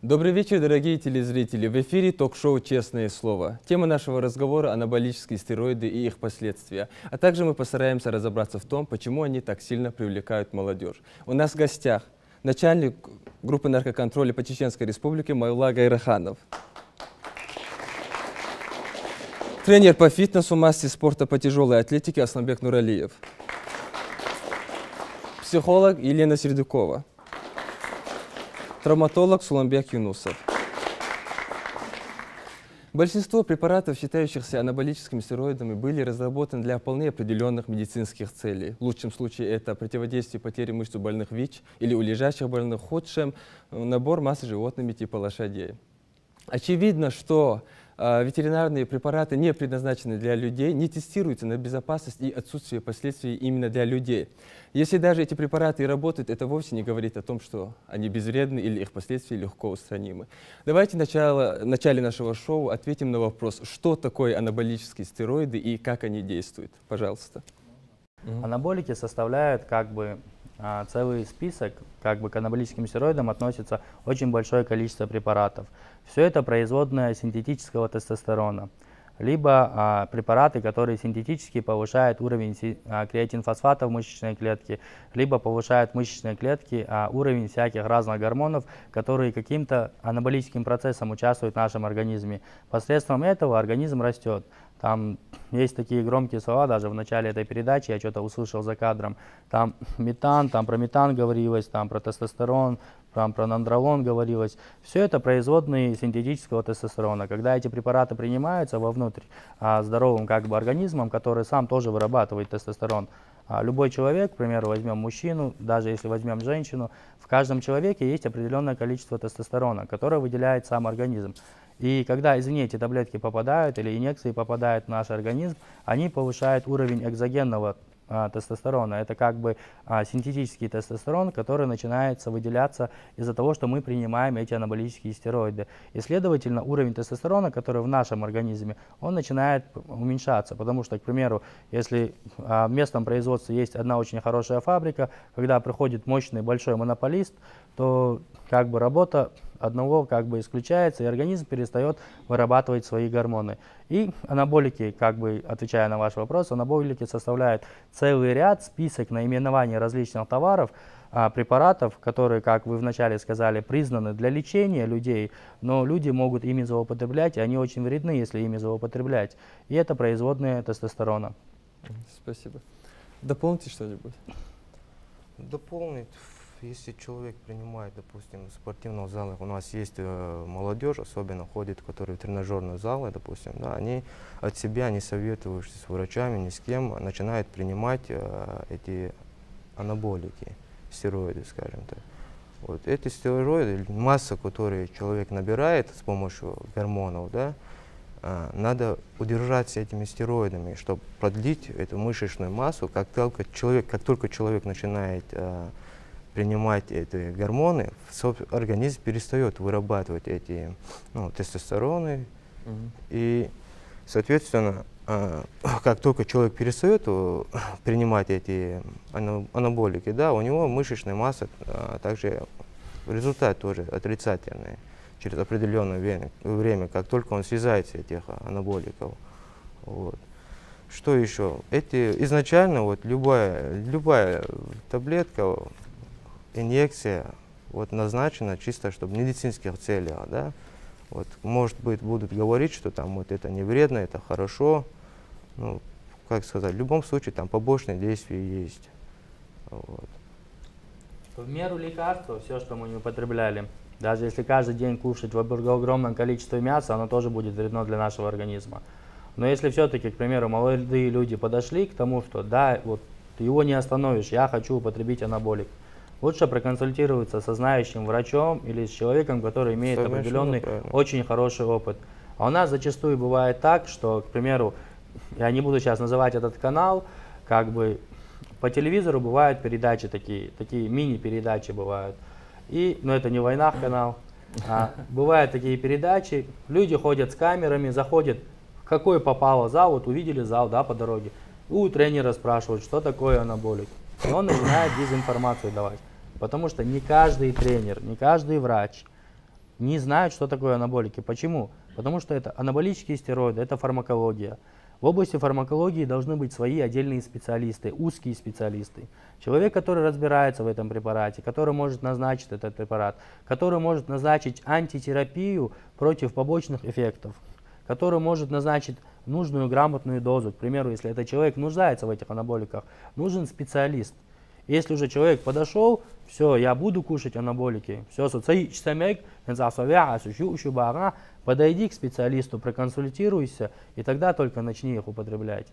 Добрый вечер, дорогие телезрители. В эфире ток-шоу «Честное слово». Тема нашего разговора – анаболические стероиды и их последствия. А также мы постараемся разобраться в том, почему они так сильно привлекают молодежь. У нас в гостях начальник группы наркоконтроля по Чеченской Республике Майулла Гайраханов. Тренер по фитнесу, массе спорта по тяжелой атлетике Асланбек Нуралиев. Психолог Елена Сердюкова. Травматолог Суланбек Юнусов. Большинство препаратов, считающихся анаболическими стероидами, были разработаны для вполне определенных медицинских целей. В лучшем случае это противодействие потере мышц у больных ВИЧ или у лежачих больных, в худшем набор массы животными типа лошадей. Очевидно, что ветеринарные препараты, не предназначенные для людей, не тестируются на безопасность и отсутствие последствий именно для людей. Если даже эти препараты и работают, это вовсе не говорит о том, что они безвредны или их последствия легко устранимы. Давайте в начале нашего шоу ответим на вопрос, что такое анаболические стероиды и как они действуют. Пожалуйста. Анаболики составляют целый список, к анаболическим стероидам относится очень большое количество препаратов. Все это производное синтетического тестостерона, либо препараты, которые синтетически повышают уровень креатинфосфата в мышечной клетке, либо повышают в мышечной клетке уровень всяких разных гормонов, которые каким-то анаболическим процессом участвуют в нашем организме. Посредством этого организм растет. Там есть такие громкие слова, даже в начале этой передачи я что-то услышал за кадром. Там метан, там про метан говорилось, там про тестостерон, там про нандролон говорилось. Все это производные синтетического тестостерона. Когда эти препараты принимаются вовнутрь здоровым организмом, который сам тоже вырабатывает тестостерон, любой человек, к примеру, возьмем мужчину, даже если возьмем женщину, в каждом человеке есть определенное количество тестостерона, которое выделяет сам организм. И когда, эти таблетки попадают или инъекции попадают в наш организм, они повышают уровень экзогенного тестостерона. Это синтетический тестостерон, который начинается выделяться из-за того, что мы принимаем эти анаболические стероиды. И, следовательно, уровень тестостерона, который в нашем организме, он начинает уменьшаться. Потому что, к примеру, если в местном производстве есть одна очень хорошая фабрика, когда приходит мощный большой монополист, то работа одного исключается, и организм перестает вырабатывать свои гормоны. И анаболики, отвечая на ваш вопрос, анаболики составляют целый ряд, список наименований различных товаров, препаратов, которые, как вы вначале сказали, признаны для лечения людей, но люди могут ими злоупотреблять, и они очень вредны, если ими злоупотреблять. И это производные тестостерона. Спасибо. Дополните что-нибудь? Дополнить. Если человек принимает, допустим, в спортивном зале, у нас есть молодежь, особенно ходит, которые в тренажерные залы, допустим, да, они от себя, не советуются с врачами, ни с кем, начинают принимать эти анаболики, стероиды, скажем так. Вот эти стероиды, масса, которую человек набирает с помощью гормонов, да, надо удержаться этими стероидами, чтобы продлить эту мышечную массу. Как только человек начинает принимать эти гормоны, организм перестает вырабатывать эти тестостероны. И, соответственно, как только человек перестает принимать эти анаболики, да, у него мышечная масса также результат тоже отрицательный через определенное время, как только он связается с этих анаболиков. Вот. Что еще? Изначально любая таблетка, инъекция назначена чисто, чтобы в медицинских целях, да. Может быть, будут говорить, что это не вредно, это хорошо. Ну, как сказать, в любом случае там побочные действия есть. Вот. В меру лекарства, все, что мы не употребляли, даже если каждый день кушать в огромном количестве мяса, оно тоже будет вредно для нашего организма. Но если все-таки, к примеру, молодые люди подошли к тому, что да, ты его не остановишь, я хочу употребить анаболик, лучше проконсультироваться со знающим врачом или с человеком, который имеет определенный, очень хороший опыт. А у нас зачастую бывает так, что, к примеру, я не буду сейчас называть этот канал, по телевизору бывают передачи такие мини-передачи бывают. Но это не «Войнах» канал. Бывают такие передачи, люди ходят с камерами, заходят, в какой попало зал, увидели зал, да, по дороге. У тренера спрашивают, что такое анаболик. И он начинает дезинформацию давать. Потому что не каждый тренер, не каждый врач не знают, что такое анаболики. Почему? Потому что это анаболические стероиды, это фармакология. В области фармакологии должны быть свои отдельные специалисты, узкие специалисты. Человек, который разбирается в этом препарате, который может назначить этот препарат, который может назначить антитерапию против побочных эффектов, который может назначить нужную грамотную дозу. К примеру, если этот человек нуждается в этих анаболиках, нужен специалист. Если уже человек подошел, все, я буду кушать анаболики, все, подойди к специалисту, проконсультируйся, и тогда только начни их употреблять.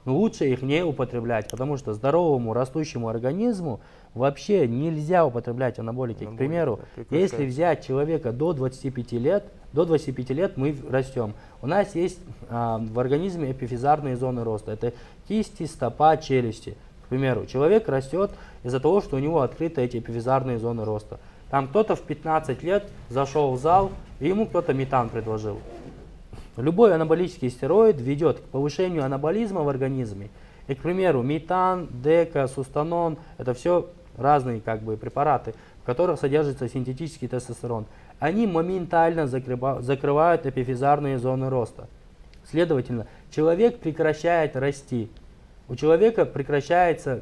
Но лучше их не употреблять, потому что здоровому растущему организму вообще нельзя употреблять анаболики. К примеру, если взять человека до 25 лет мы растем. У нас есть в организме эпифизарные зоны роста. Это кисти, стопа, челюсти. К примеру, человек растет из-за того, что у него открыты эти эпифизарные зоны роста. Там кто-то в 15 лет зашел в зал, и ему кто-то метан предложил. Любой анаболический стероид ведет к повышению анаболизма в организме. И, к примеру, метан, дека, сустанон – это все разные препараты, в которых содержится синтетический тестостерон. Они моментально закрывают эпифизарные зоны роста. Следовательно, человек прекращает расти. У человека прекращается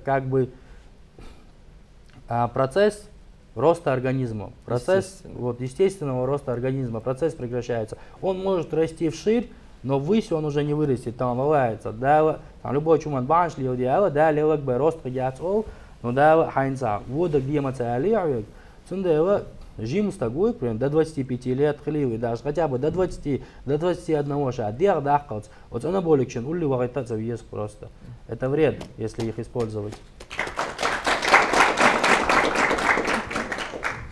процесс роста организма, процесс естественного роста организма, процесс прекращается. Он может расти вширь, но ввысь он уже не вырастет, там валяется. Любой чуман банш ли одеяло, да, левак бы рост подъяцол, но да, хайнца. Вода где мацалиавик, цундева, жим стагуй, до 25 лет хливый, даже хотя бы до 20, до 21 шадер дахкалц. Вот анаболик чен, улли вагайтаться въезд просто. Это вред, если их использовать.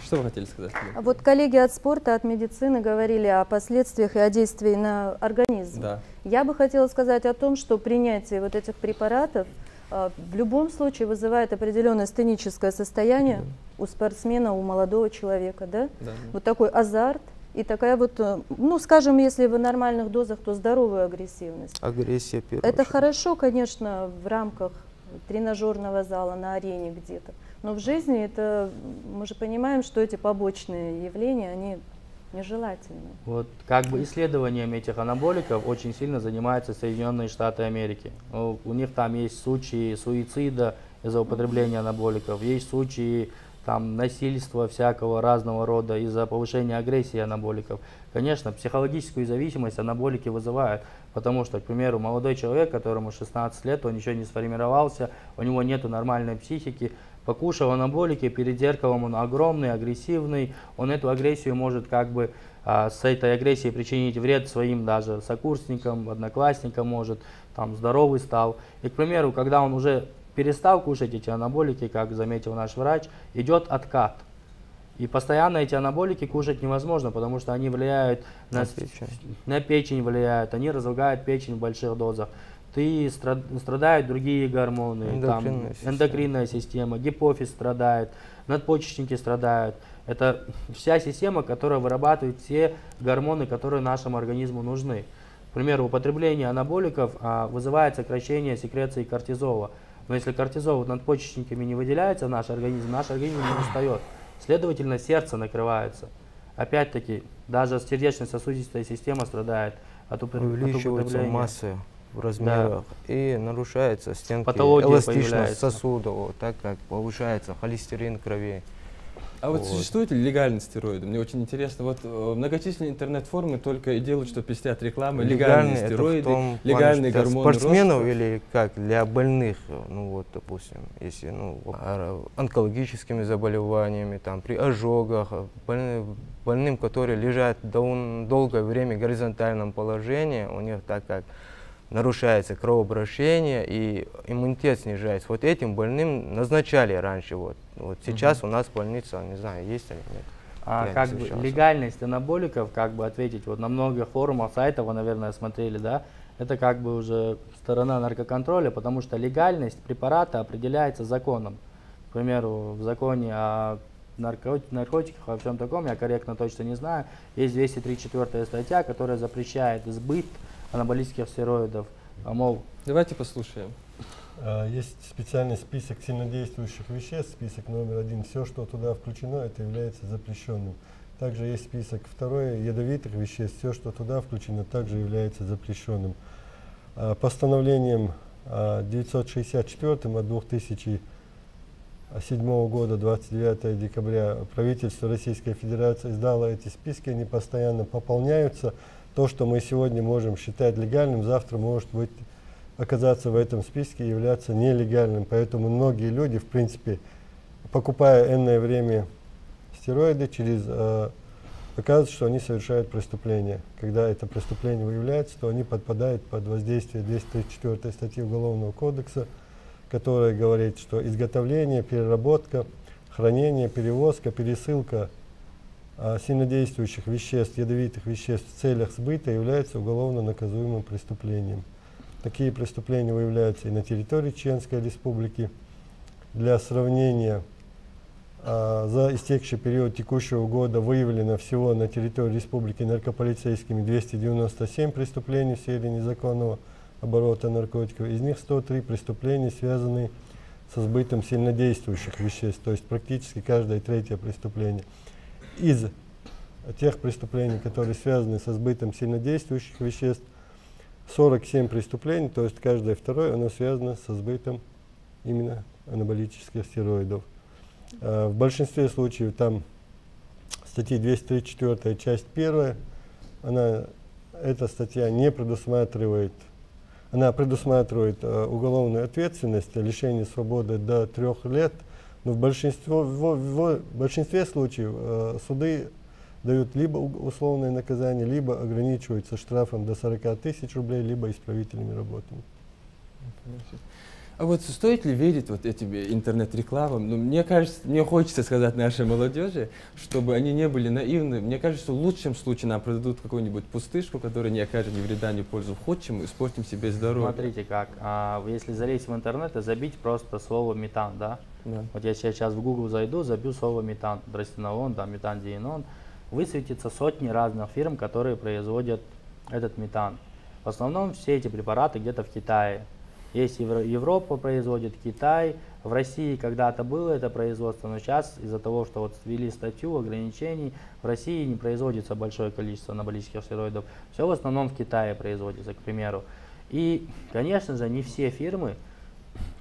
Что вы хотели сказать? Вот коллеги от спорта, от медицины говорили о последствиях и о действии на организм. Да. Я бы хотела сказать о том, что принятие вот этих препаратов в любом случае вызывает определенное стеническое состояние у спортсмена, у молодого человека, да? Да. Вот такой азарт и такая вот, ну, скажем, если в нормальных дозах, то здоровую агрессивность. Агрессия первая. Это хорошо, конечно, в рамках тренажерного зала, на арене где-то. Но в жизни это, мы же понимаем, что эти побочные явления, они нежелательны. Вот исследованием этих анаболиков очень сильно занимаются Соединенные Штаты Америки. У них там есть случаи суицида из-за употребления анаболиков, есть случаи насильства всякого разного рода из-за повышения агрессии анаболиков. Конечно, психологическую зависимость анаболики вызывают, потому что, к примеру, молодой человек, которому 16 лет, он еще не сформировался, у него нет нормальной психики, покушал анаболики, перед зеркалом он огромный, агрессивный, он эту агрессию может с этой агрессией причинить вред своим даже сокурсникам, одноклассникам может, здоровый стал. И, к примеру, когда он уже перестал кушать эти анаболики, как заметил наш врач, идет откат. И постоянно эти анаболики кушать невозможно, потому что они влияют на печень влияют, они разлагают печень в больших дозах. Страдают другие гормоны, эндокринная система, гипофиз страдает, надпочечники страдают. Это вся система, которая вырабатывает все гормоны, которые нашему организму нужны. К примеру, употребление анаболиков вызывает сокращение секреции кортизола. Но если кортизол надпочечниками не выделяется в наш организм не устает. Следовательно, сердце накрывается. Опять-таки, даже сердечно-сосудистая система страдает от употребления. Масса в размерах, и нарушается стенки, эластичность сосудов, так как повышается холестерин в крови. А вот существуют ли легальные стероиды? Мне очень интересно, вот многочисленные интернет-форумы только и делают, что пестят рекламы, легальные стероиды, легальные гормоны спортсменов роста. или для больных, допустим, если онкологическими заболеваниями, при ожогах, больным, которые лежат долгое время в горизонтальном положении, у них так как нарушается кровообращение и иммунитет снижается. Вот этим больным назначали раньше. Вот сейчас у нас больница, не знаю, есть или нет. Легальность анаболиков, ответить, на многих форумах, сайтах, вы, наверное, смотрели, да, это уже сторона наркоконтроля, потому что легальность препарата определяется законом. К примеру, в законе о наркотиках, о всем таком, я корректно точно не знаю, есть 234 статья, которая запрещает сбыт анаболических стероидов. Давайте послушаем. Есть специальный список сильнодействующих веществ, список номер 1. Все, что туда включено, это является запрещенным. Также есть список второй ядовитых веществ. Все, что туда включено, также является запрещенным. Постановлением 964 от 2007 года, 29 декабря, правительство Российской Федерации издало эти списки, они постоянно пополняются. То, что мы сегодня можем считать легальным, завтра может быть оказаться в этом списке и являться нелегальным. Поэтому многие люди, в принципе, покупая энное время стероиды, оказывается, что они совершают преступление. Когда это преступление выявляется, то они подпадают под воздействие 234 статьи Уголовного кодекса, которая говорит, что изготовление, переработка, хранение, перевозка, пересылка сильнодействующих веществ, ядовитых веществ в целях сбыта является уголовно наказуемым преступлением. Такие преступления выявляются и на территории Чеченской Республики. Для сравнения, за истекший период текущего года выявлено всего на территории республики наркополицейскими 297 преступлений в сфере незаконного оборота наркотиков. Из них 103 преступления, связанные со сбытом сильнодействующих веществ, то есть практически каждое третье преступление. Из тех преступлений, которые связаны со сбытом сильнодействующих веществ, 47 преступлений, то есть каждое второе, оно связано со сбытом именно анаболических стероидов. В большинстве случаев там статья 234, часть 1, эта статья не предусматривает, она предусматривает уголовную ответственность, лишение свободы до 3 лет, но в большинстве случаев суды дают либо условное наказание, либо ограничиваются штрафом до 40 000 рублей, либо исправительными работами. А вот стоит ли верить вот этим интернет-рекламам? Ну, мне кажется, мне хочется сказать нашей молодежи, чтобы они не были наивны. Мне кажется, в лучшем случае нам продадут какую-нибудь пустышку, которая не окажет ни вреда, ни пользу. В худшем испортим себе здоровье. Смотрите как, если залезть в интернет и забить просто слово метан, да? Да. Вот я сейчас в Google зайду, забью слово метан, дростенолон, да, метандиенон, высветится сотни разных фирм, которые производят этот метан. В основном все эти препараты где-то в Китае. Есть Европа производит, Китай. В России когда-то было это производство, но сейчас из-за того, что вот ввели статью ограничений, в России не производится большое количество анаболических стероидов. Все в основном в Китае производится, к примеру. И, конечно же, не все фирмы,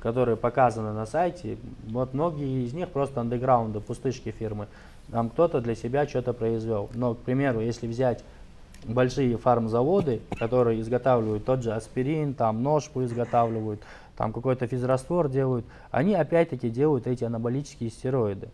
которые показаны на сайте, вот многие из них просто андеграунды, пустышки фирмы. Там кто-то для себя что-то произвел. Но, к примеру, если взять большие фармзаводы, которые изготавливают тот же аспирин, там ножку изготавливают, там какой-то физраствор делают, они опять-таки делают эти анаболические стероиды.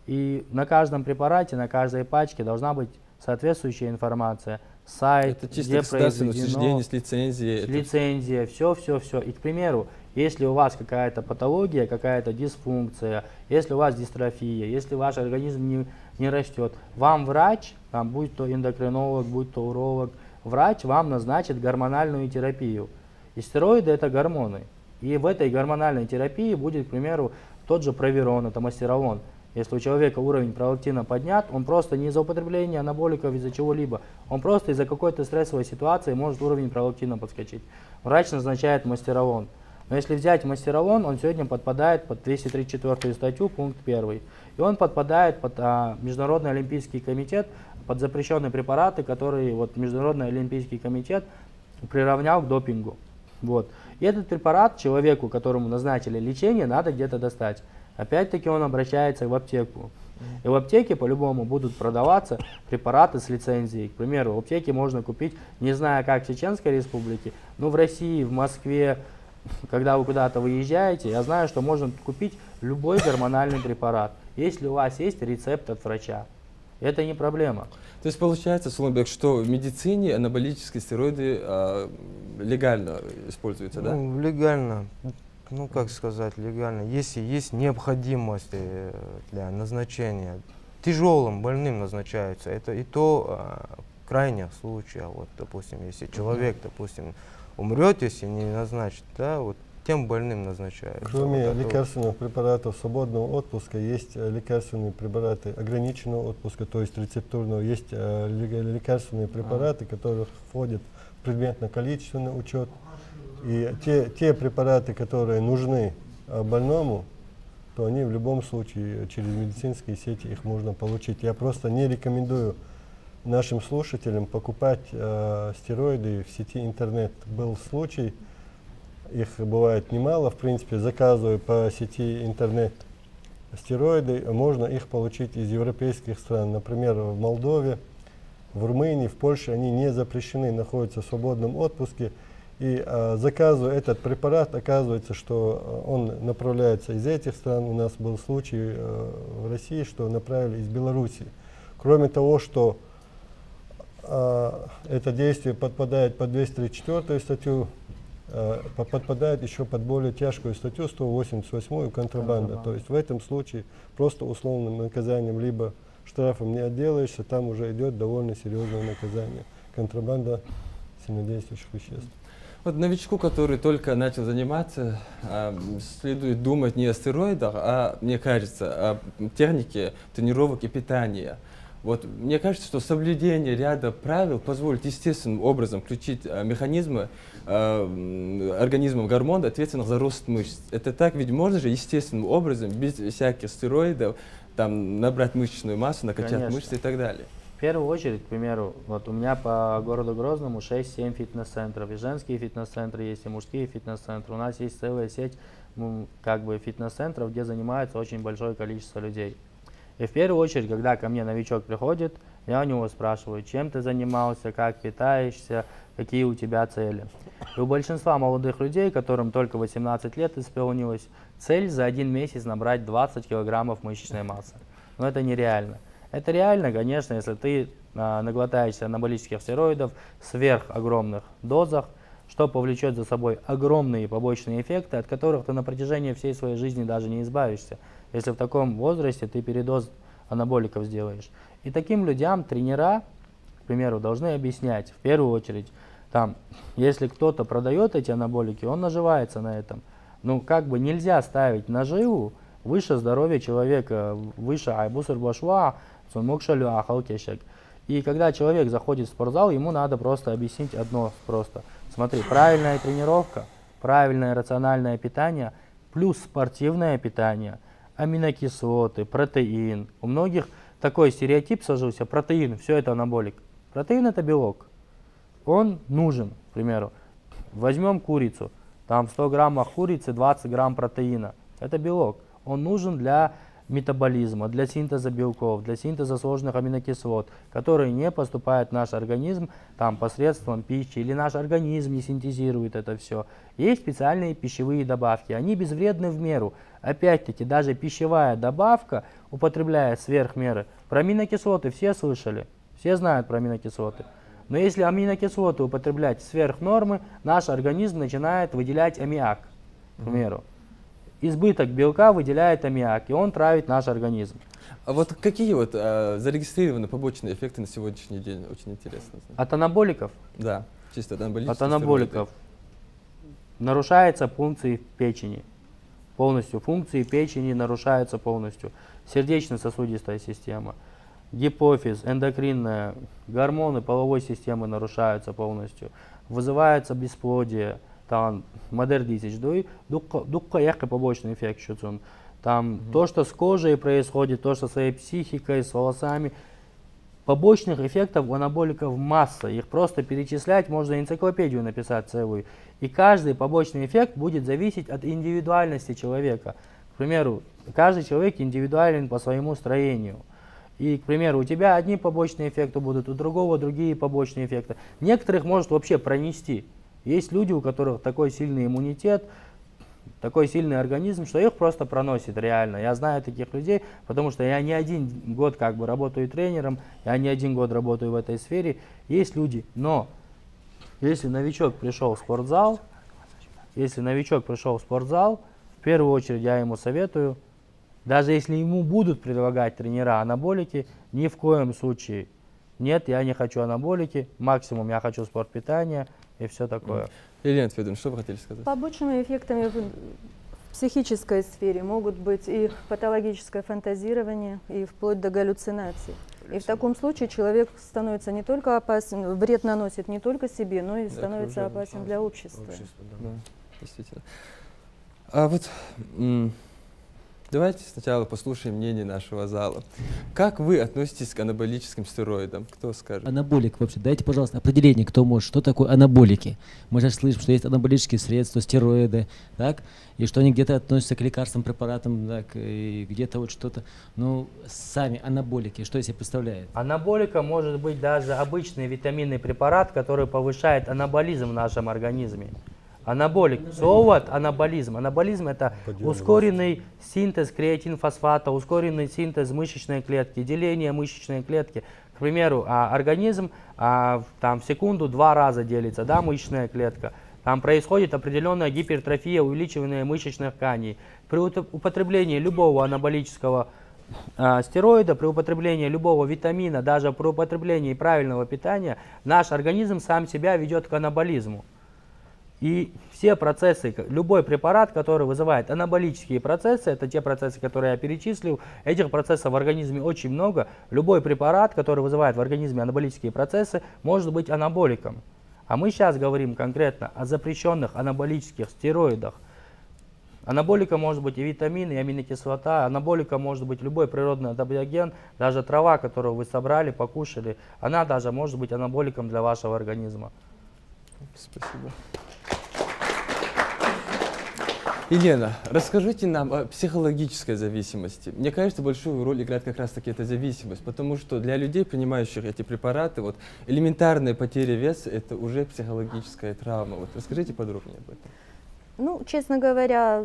И на каждом препарате, на каждой пачке должна быть соответствующая информация, сайт, это чисто государственное учреждение с лицензией. Лицензия, все. И, к примеру, если у вас какая-то патология, какая-то дисфункция, если у вас дистрофия, если ваш организм не растет, вам врач, там, будь то эндокринолог, будь то уролог, врач вам назначит гормональную терапию. И стероиды – это гормоны. И в этой гормональной терапии будет, к примеру, тот же провирон, это мастеролон. Если у человека уровень пролактина поднят, он просто не из-за употребления анаболиков, из-за чего-либо, он просто из-за какой-то стрессовой ситуации может уровень пролактина подскочить. Врач назначает мастеролон. Но если взять мастеролон, он сегодня подпадает под 234 статью, пункт 1. И он подпадает под Международный олимпийский комитет, под запрещенные препараты, которые вот, Международный олимпийский комитет приравнял к допингу. Вот. И этот препарат человеку, которому назначили лечение, надо где-то достать. Опять-таки он обращается в аптеку. И в аптеке по-любому будут продаваться препараты с лицензией. К примеру, в аптеке можно купить, не знаю как в Чеченской Республике, но в России, в Москве, когда вы куда-то выезжаете, я знаю, что можно купить любой гормональный препарат, если у вас есть рецепт от врача. Это не проблема. То есть получается, Суланбек, что в медицине анаболические стероиды легально используются, да? Ну, легально. Ну, как сказать, легально. Если есть необходимость для назначения, тяжелым больным назначаются. Это и то крайних случаев. Вот, допустим, если человек, допустим, умрет, если не назначит, да, вот тем больным назначают. Кроме вот лекарственных препаратов свободного отпуска, есть лекарственные препараты ограниченного отпуска, то есть рецептурного. Есть лекарственные препараты, которые входят в предметно-количественный учет. И те препараты, которые нужны больному, то они в любом случае через медицинские сети их можно получить. Я просто не рекомендую нашим слушателям покупать стероиды в сети интернет. Был случай, их бывает немало, в принципе, заказывая по сети интернет стероиды, можно их получить из европейских стран. Например, в Молдове, в Румынии, в Польше они не запрещены, находятся в свободном отпуске. И заказывая этот препарат, оказывается, что он направляется из этих стран. У нас был случай в России, что направили из Белоруссии. Кроме того, что это действие подпадает под 234 статью, подпадает еще под более тяжкую статью 188 контрабанда. То есть в этом случае просто условным наказанием либо штрафом не отделаешься, там уже идет довольно серьезное наказание. Контрабанда сильнодействующих веществ. Вот новичку, который только начал заниматься, следует думать не о стероидах, а, мне кажется, о технике тренировок и питания. Вот, мне кажется, что соблюдение ряда правил позволит естественным образом включить механизмы организма в гормон, ответственных за рост мышц. Это так, ведь можно же естественным образом, без всяких стероидов, там, набрать мышечную массу, накачать Конечно. мышцы и так далее. В первую очередь, к примеру, вот у меня по городу Грозному 6-7 фитнес-центров. И женские фитнес-центры есть, и мужские фитнес-центры. У нас есть целая сеть как бы фитнес-центров, где занимается очень большое количество людей. И в первую очередь, когда ко мне новичок приходит, я у него спрашиваю, чем ты занимался, как питаешься, какие у тебя цели. И у большинства молодых людей, которым только 18 лет исполнилось, цель за 1 месяц набрать 20 килограммов мышечной массы. Но это нереально. Это реально, конечно, если ты наглотаешься анаболических стероидов в сверхогромных дозах, что повлечет за собой огромные побочные эффекты, от которых ты на протяжении всей своей жизни даже не избавишься, если в таком возрасте ты передоз анаболиков сделаешь. И таким людям тренера, к примеру, должны объяснять, в первую очередь, там, если кто-то продает эти анаболики, он наживается на этом. Ну, как бы нельзя ставить наживу выше здоровья человека, выше айбусар башва, цунмокшалю ахалкешек. И когда человек заходит в спортзал, ему надо просто объяснить одно просто. Смотри, правильная тренировка, правильное рациональное питание, плюс спортивное питание, аминокислоты, протеин. У многих такой стереотип сложился: протеин, все это анаболик. Протеин — это белок. Он нужен, к примеру. Возьмем курицу, там в 100 граммах курицы 20 грамм протеина. Это белок. Он нужен для метаболизма, для синтеза белков, для синтеза сложных аминокислот, которые не поступают в наш организм там, посредством пищи, или наш организм не синтезирует это все. Есть специальные пищевые добавки, они безвредны в меру. Опять-таки, даже пищевая добавка, употребляя сверх меры, про аминокислоты все слышали, все знают про аминокислоты. Но если аминокислоты употреблять сверх нормы, наш организм начинает выделять аммиак, к примеру. Избыток белка выделяет аммиак, и он травит наш организм. А вот какие вот зарегистрированы побочные эффекты на сегодняшний день? Очень интересно. От анаболиков? Да, чисто от анаболических От анаболиков нарушается функции печени. Полностью функции печени нарушаются полностью. Сердечно-сосудистая система, гипофиз, эндокринная, гормоны половой системы нарушаются полностью. Вызывается бесплодие. Там модер 10 дукка яхка побочный эффект считан. Там то, что с кожей происходит, то, что с своей психикой, с волосами. Побочных эффектов у анаболиков масса. Их просто перечислять, можно энциклопедию написать целую. И каждый побочный эффект будет зависеть от индивидуальности человека. К примеру, каждый человек индивидуален по своему строению. И, к примеру, у тебя одни побочные эффекты будут, у другого другие побочные эффекты. Некоторых может вообще пронести. Есть люди, у которых такой сильный иммунитет, такой сильный организм, что их просто проносит реально. Я знаю таких людей, потому что я не 1 год как бы работаю тренером, я не 1 год работаю в этой сфере. Есть люди, но если новичок пришел в спортзал, в первую очередь я ему советую, даже если ему будут предлагать тренера анаболики, ни в коем случае нет, я не хочу анаболики, максимум я хочу спортпитание и все такое. Елена Федоровна, что вы хотели сказать? Побочными эффектами в психической сфере могут быть и патологическое фантазирование, и вплоть до галлюцинаций. И в таком случае человек становится не только опасен, вред наносит не только себе, но и становится опасен для общества. Да, действительно. А вот Давайте сначала послушаем мнение нашего зала. Как вы относитесь к анаболическим стероидам? Кто скажет? Анаболик вообще. Дайте, пожалуйста, определение, кто может. Что такое анаболики? Мы же слышим, что есть анаболические средства, стероиды, так? И что они где-то относятся к лекарственным препаратам, так, и где-то вот что-то. Ну, сами анаболики, что из себя представляет? Анаболика может быть даже обычный витаминный препарат, который повышает анаболизм в нашем организме. Анаболик. Слово анаболизм. Анаболизм — это ускоренный синтез креатинфосфата, ускоренный синтез мышечной клетки, деление мышечной клетки. К примеру, организм там, в секунду 2 раза делится, да, мышечная клетка. Там происходит определенная гипертрофия, увеличивание мышечных тканей. При употреблении любого анаболического стероида, при употреблении любого витамина, даже при употреблении правильного питания, наш организм сам себя ведет к анаболизму. И все процессы, любой препарат, который вызывает анаболические процессы, это те процессы, которые я перечислил, этих процессов в организме очень много. Любой препарат, который вызывает в организме анаболические процессы, может быть анаболиком. А мы сейчас говорим конкретно о запрещенных анаболических стероидах. Анаболиком может быть и витамин, и аминокислота, анаболиком может быть любой природный адаптоген, даже трава, которую вы собрали, покушали, она даже может быть анаболиком для вашего организма. Спасибо. Елена, расскажите нам о психологической зависимости. Мне кажется, большую роль играет как раз-таки эта зависимость, потому что для людей, принимающих эти препараты, вот, элементарная потеря веса – это уже психологическая травма. Вот, расскажите подробнее об этом. Ну, честно говоря,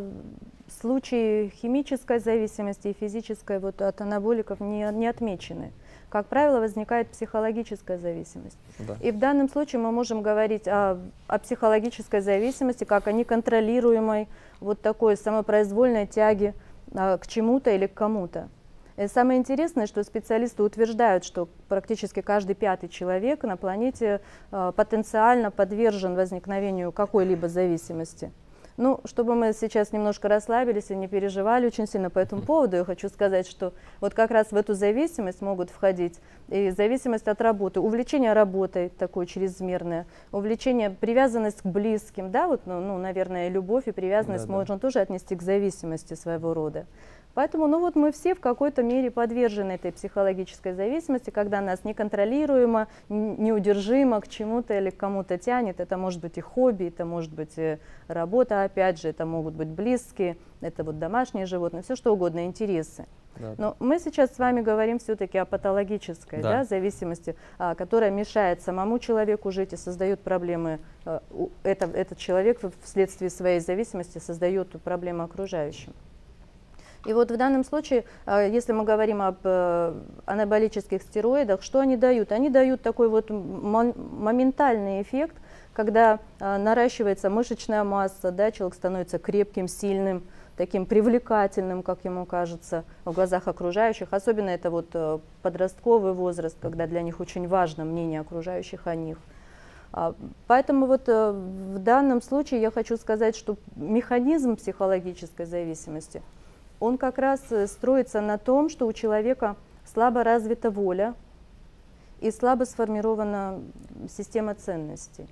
случаи химической зависимости и физической вот, от анаболиков не отмечены. Как правило, возникает психологическая зависимость. Да. И в данном случае мы можем говорить о психологической зависимости, как о неконтролируемой вот такой самопроизвольной тяге к чему-то или к кому-то. И самое интересное, что специалисты утверждают, что практически каждый 5-й человек на планете потенциально подвержен возникновению какой-либо зависимости. Ну, чтобы мы сейчас немножко расслабились и не переживали очень сильно по этому поводу, я хочу сказать, что вот как раз в эту зависимость могут входить и зависимость от работы, увлечение работой такое чрезмерное, увлечение, привязанность к близким, да, вот, ну, наверное, любовь и привязанность можно тоже отнести к зависимости своего рода. Поэтому, ну вот мы все в какой-то мере подвержены этой психологической зависимости, когда нас неконтролируемо, неудержимо к чему-то или к кому-то тянет. Это может быть и хобби, это может быть и работа, опять же, это могут быть близкие, это вот домашние животные, все что угодно, интересы. Да. Но мы сейчас с вами говорим все-таки о патологической зависимости, которая мешает самому человеку жить и создает проблемы. Этот человек вследствие своей зависимости создает проблемы окружающим. И вот в данном случае, если мы говорим об анаболических стероидах, что они дают? Они дают такой вот моментальный эффект, когда наращивается мышечная масса, да, человек становится крепким, сильным, таким привлекательным, как ему кажется, в глазах окружающих. Особенно это вот подростковый возраст, когда для них очень важно мнение окружающих о них. Поэтому вот в данном случае я хочу сказать, что механизм психологической зависимости, он как раз строится на том, что у человека слабо развита воля и слабо сформирована система ценностей.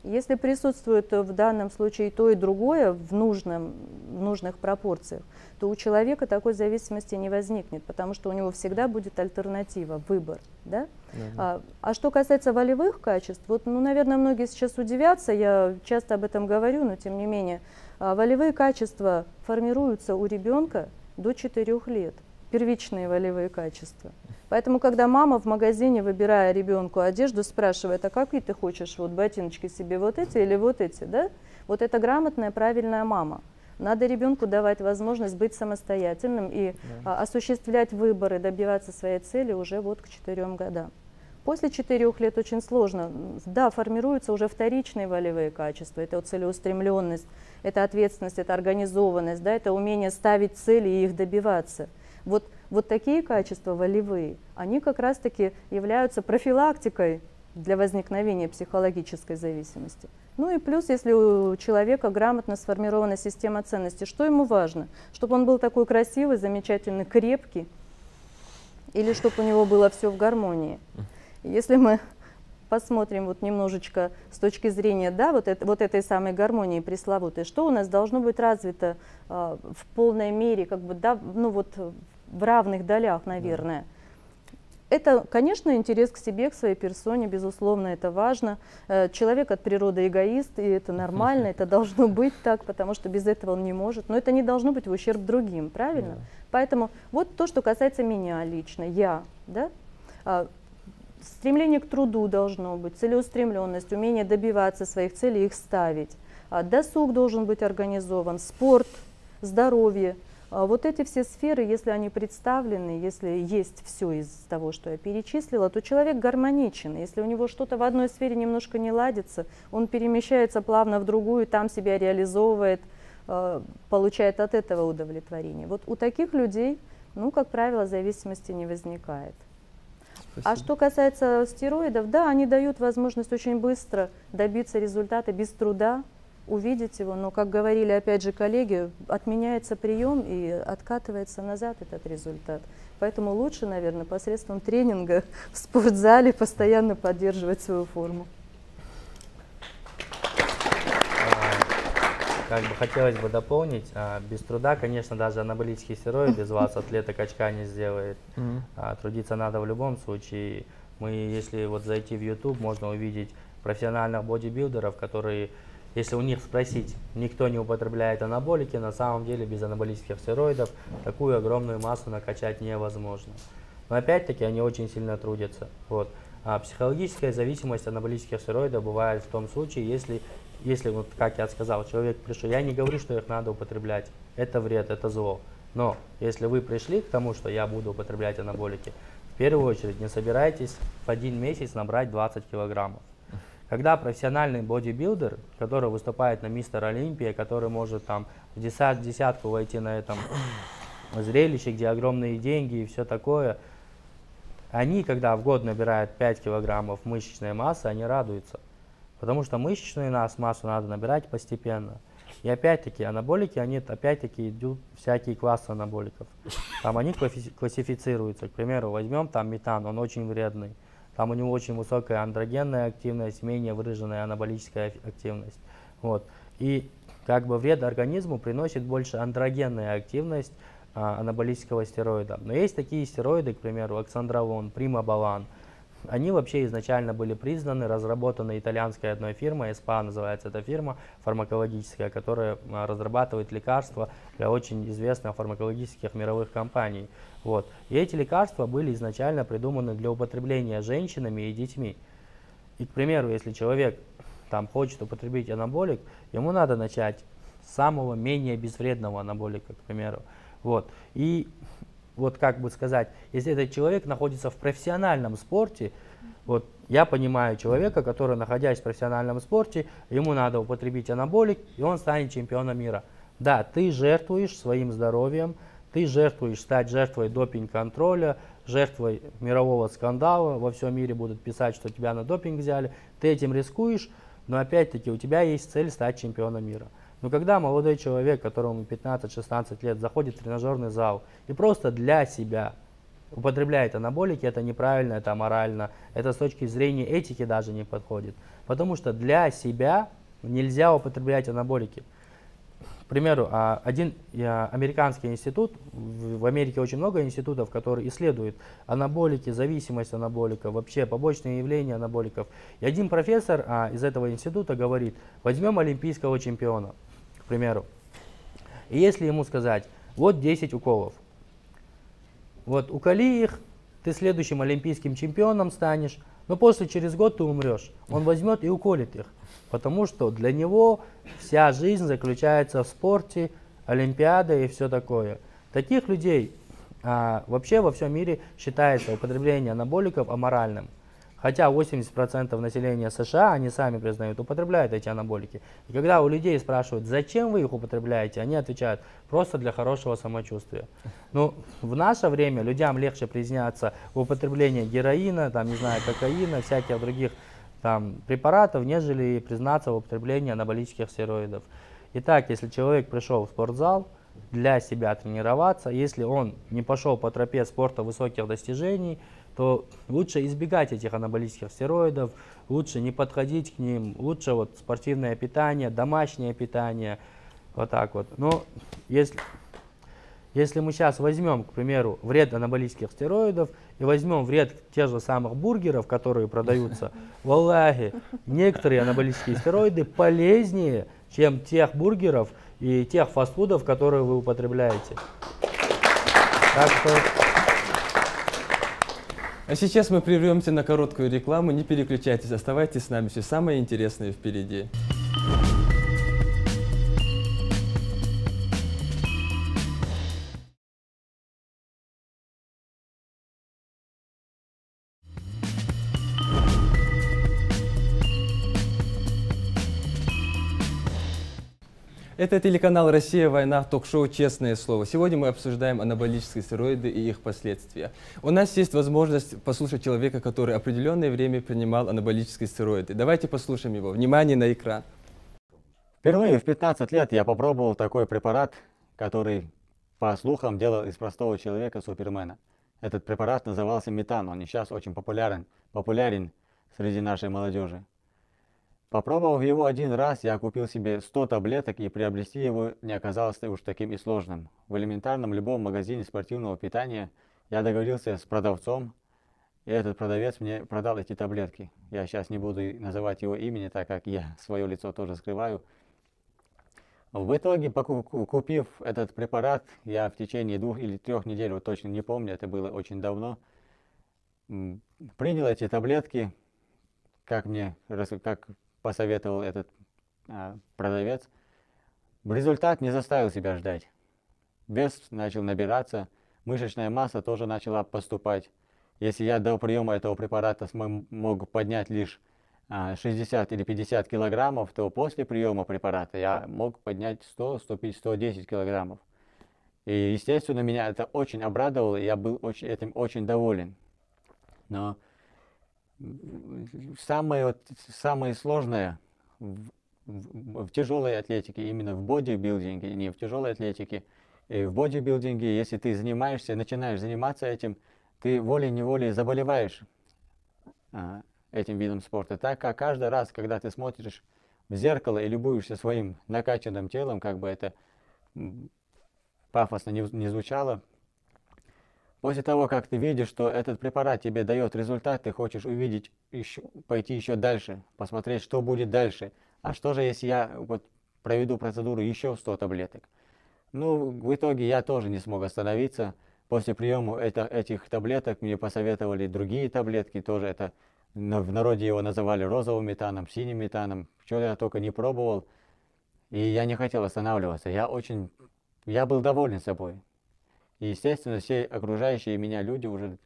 Если присутствует в данном случае и то, и другое в нужных пропорциях, то у человека такой зависимости не возникнет, потому что у него всегда будет альтернатива, выбор. Да? А что касается волевых качеств, вот, ну, наверное, многие сейчас удивятся, я часто об этом говорю, но тем не менее, волевые качества формируются у ребенка до 4 лет, первичные волевые качества. Поэтому, когда мама в магазине, выбирая ребенку одежду, спрашивает, а какие ты хочешь, вот ботиночки себе, вот эти или вот эти, да? Вот это грамотная, правильная мама. Надо ребенку давать возможность быть самостоятельным и осуществлять выборы, добиваться своей цели уже вот к 4 годам. После 4 лет очень сложно. Да, формируются уже вторичные волевые качества. Это вот целеустремленность, это ответственность, это организованность, да, это умение ставить цели и их добиваться. Вот такие качества волевые, они как раз-таки являются профилактикой для возникновения психологической зависимости. Ну и плюс, если у человека грамотно сформирована система ценностей, что ему важно? Чтобы он был такой красивый, замечательный, крепкий, или чтобы у него было все в гармонии. Если мы посмотрим вот немножечко с точки зрения, да, вот этой самой гармонии пресловутой, что у нас должно быть развито в полной мере, как бы, да, ну вот в равных долях, наверное. Это, конечно, интерес к себе, к своей персоне, безусловно, это важно. Человек от природы эгоист, и это нормально, это должно быть так, потому что без этого он не может. Но это не должно быть в ущерб другим, правильно? Поэтому вот то, что касается меня лично, я, да, стремление к труду должно быть, целеустремленность, умение добиваться своих целей и их ставить. Досуг должен быть организован, спорт, здоровье. Вот эти все сферы, если они представлены, если есть все из того, что я перечислила, то человек гармоничен. Если у него что-то в одной сфере немножко не ладится, он перемещается плавно в другую, там себя реализовывает, получает от этого удовлетворение. Вот у таких людей, ну, как правило, зависимости не возникает. Спасибо. А что касается стероидов, да, они дают возможность очень быстро добиться результата без труда, увидеть его, но, как говорили опять же коллеги, отменяется прием и откатывается назад этот результат. Поэтому лучше, наверное, посредством тренинга в спортзале постоянно поддерживать свою форму. Как бы хотелось бы дополнить, без труда, конечно, даже анаболические стероиды из вас атлета качка не сделает. Трудиться надо в любом случае. Мы, если вот зайти в YouTube, можно увидеть профессиональных бодибилдеров, которые, если у них спросить, никто не употребляет анаболики, на самом деле без анаболических стероидов такую огромную массу накачать невозможно. Но опять-таки они очень сильно трудятся. Вот. А психологическая зависимость анаболических стероидов бывает в том случае, если вот, как я сказал, человек пришел, я не говорю, что их надо употреблять, это вред, это зло. Но если вы пришли к тому, что я буду употреблять анаболики, в первую очередь не собирайтесь в 1 месяц набрать 20 килограммов. Когда профессиональный бодибилдер, который выступает на Мистер Олимпия, который может там в десятку войти на этом зрелище, где огромные деньги и все такое, они, когда в год набирают 5 килограммов мышечной массы, они радуются. Потому что мышечную массу надо набирать постепенно. И опять-таки анаболики, они опять-таки идут всякие классы анаболиков. Там они классифицируются. К примеру, возьмем там метан, он очень вредный. Там у него очень высокая андрогенная активность, менее выраженная анаболическая активность. Вот. И как бы вред организму приносит больше андрогенная активность анаболического стероида. Но есть такие стероиды, к примеру, оксандролон, примаболан. Они вообще изначально были признаны, разработаны итальянской одной фирмой, СПА называется эта фирма, фармакологическая, которая разрабатывает лекарства для очень известных фармакологических мировых компаний. Вот. И эти лекарства были изначально придуманы для употребления женщинами и детьми. И, к примеру, если человек там хочет употребить анаболик, ему надо начать с самого менее безвредного анаболика, к примеру. Вот. И вот как бы сказать, если этот человек находится в профессиональном спорте, вот я понимаю человека, который, находясь в профессиональном спорте, ему надо употребить анаболик, и он станет чемпионом мира. Да, ты жертвуешь своим здоровьем, ты жертвуешь стать жертвой допинг-контроля, жертвой мирового скандала, во всем мире будут писать, что тебя на допинг взяли, ты этим рискуешь, но опять-таки у тебя есть цель стать чемпионом мира. Но когда молодой человек, которому 15-16 лет, заходит в тренажерный зал и просто для себя употребляет анаболики, это неправильно, это аморально, это с точки зрения этики даже не подходит. Потому что для себя нельзя употреблять анаболики. К примеру, один американский институт, в Америке очень много институтов, которые исследуют анаболики, зависимость анаболиков, вообще побочные явления анаболиков. И один профессор из этого института говорит, возьмем олимпийского чемпиона, к примеру, и если ему сказать, вот 10 уколов, вот уколи их, ты следующим олимпийским чемпионом станешь, но после через год ты умрешь. Он возьмет и уколет их, потому что для него вся жизнь заключается в спорте, олимпиада и все такое. Таких людей вообще во всем мире считается употребление анаболиков аморальным. Хотя 80% населения США, они сами признают, употребляют эти анаболики. И когда у людей спрашивают, зачем вы их употребляете, они отвечают, просто для хорошего самочувствия. Ну, в наше время людям легче признаться в употреблении героина, там, не знаю, кокаина, всяких других там, препаратов, нежели признаться в употреблении анаболических стероидов. Итак, если человек пришел в спортзал для себя тренироваться, если он не пошел по тропе спорта высоких достижений, то лучше избегать этих анаболических стероидов, лучше не подходить к ним, лучше вот спортивное питание, домашнее питание, вот так вот. Но если мы сейчас возьмем, к примеру, вред анаболических стероидов и возьмем вред тех же самых бургеров, которые продаются, валлахи, некоторые анаболические стероиды полезнее, чем тех бургеров и тех фастфудов, которые вы употребляете. Так что... А сейчас мы прервемся на короткую рекламу. Не переключайтесь, оставайтесь с нами. Все самое интересное впереди. Это телеканал «Россия. Война», ток-шоу «Честное слово». Сегодня мы обсуждаем анаболические стероиды и их последствия. У нас есть возможность послушать человека, который определенное время принимал анаболические стероиды. Давайте послушаем его. Внимание на экран. Впервые в 15 лет я попробовал такой препарат, который, по слухам, делал из простого человека супермена. Этот препарат назывался метан. Он сейчас очень популярен среди нашей молодежи. Попробовав его один раз, я купил себе 100 таблеток, и приобрести его не оказалось уж таким и сложным. В элементарном любом магазине спортивного питания я договорился с продавцом, и этот продавец мне продал эти таблетки. Я сейчас не буду называть его имени, так как я свое лицо тоже скрываю. В итоге, купив этот препарат, я в течение 2 или 3 недель, вот точно не помню, это было очень давно, принял эти таблетки, как посоветовал этот продавец. Результат не заставил себя ждать. Вес начал набираться, мышечная масса тоже начала поступать. Если я до приема этого препарата мог поднять лишь 60 или 50 килограммов, то после приема препарата я мог поднять 100, 150, 110 килограммов. И, естественно, меня это очень обрадовало, и я был этим очень доволен. Но самое сложное в тяжелой атлетике, именно в бодибилдинге, не в тяжелой атлетике, в бодибилдинге, если ты начинаешь заниматься этим, ты волей-неволей заболеваешь этим видом спорта, так как каждый раз, когда ты смотришь в зеркало и любуешься своим накачанным телом, как бы это пафосно не звучало, после того, как ты видишь, что этот препарат тебе дает результат, ты хочешь увидеть, пойти еще дальше, посмотреть, что будет дальше. А что же, если я проведу процедуру еще 100 таблеток? Ну, в итоге я тоже не смог остановиться. После приема этих таблеток мне посоветовали другие таблетки, тоже это в народе его называли розовым метаном, синим метаном, что я только не пробовал. И я не хотел останавливаться. Я был доволен собой. И, естественно, все окружающие меня люди уже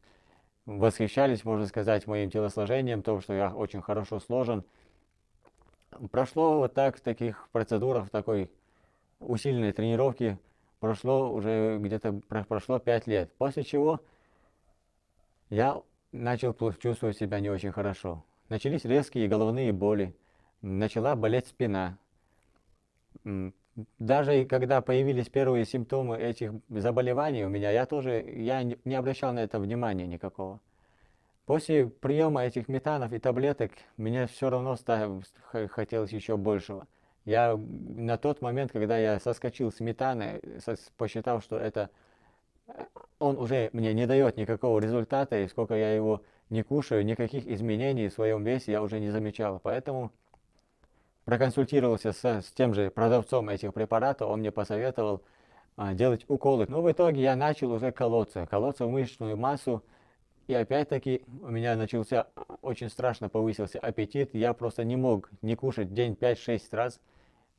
восхищались, можно сказать, моим телосложением, то, что я очень хорошо сложен. Прошло вот так, в таких процедурах, в такой усиленной тренировке, прошло 5 лет. После чего я начал чувствовать себя не очень хорошо. Начались резкие головные боли, начала болеть спина. Даже когда появились первые симптомы этих заболеваний у меня, я не обращал на это внимания никакого. После приема этих метанов и таблеток мне все равно хотелось еще большего. Я на тот момент, когда я соскочил с метана, посчитал, что он уже мне не дает никакого результата, и сколько я его не кушаю, никаких изменений в своем весе я уже не замечал. Поэтому проконсультировался с тем же продавцом этих препаратов, он мне посоветовал делать уколы. Но в итоге я начал уже колоться в мышечную массу, и опять-таки у меня очень страшно повысился аппетит, я просто не мог не кушать в день 5-6 раз.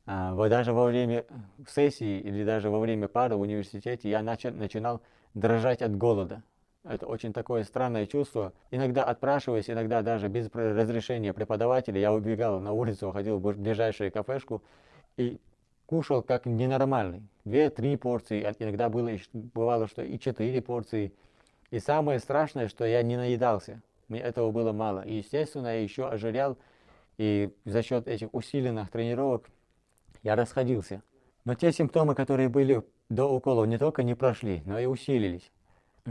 Даже во время сессии или даже во время пары в университете я начинал дрожать от голода. Это очень такое странное чувство. Иногда отпрашиваясь, иногда даже без разрешения преподавателя, я убегал на улицу, ходил в ближайшую кафешку и кушал как ненормальный. 2-3 порции, иногда бывало, что и 4 порции. И самое страшное, что я не наедался. Мне этого было мало. И, естественно, я еще ожирял, и за счет этих усиленных тренировок я расходился. Но те симптомы, которые были до уколов, не только не прошли, но и усилились.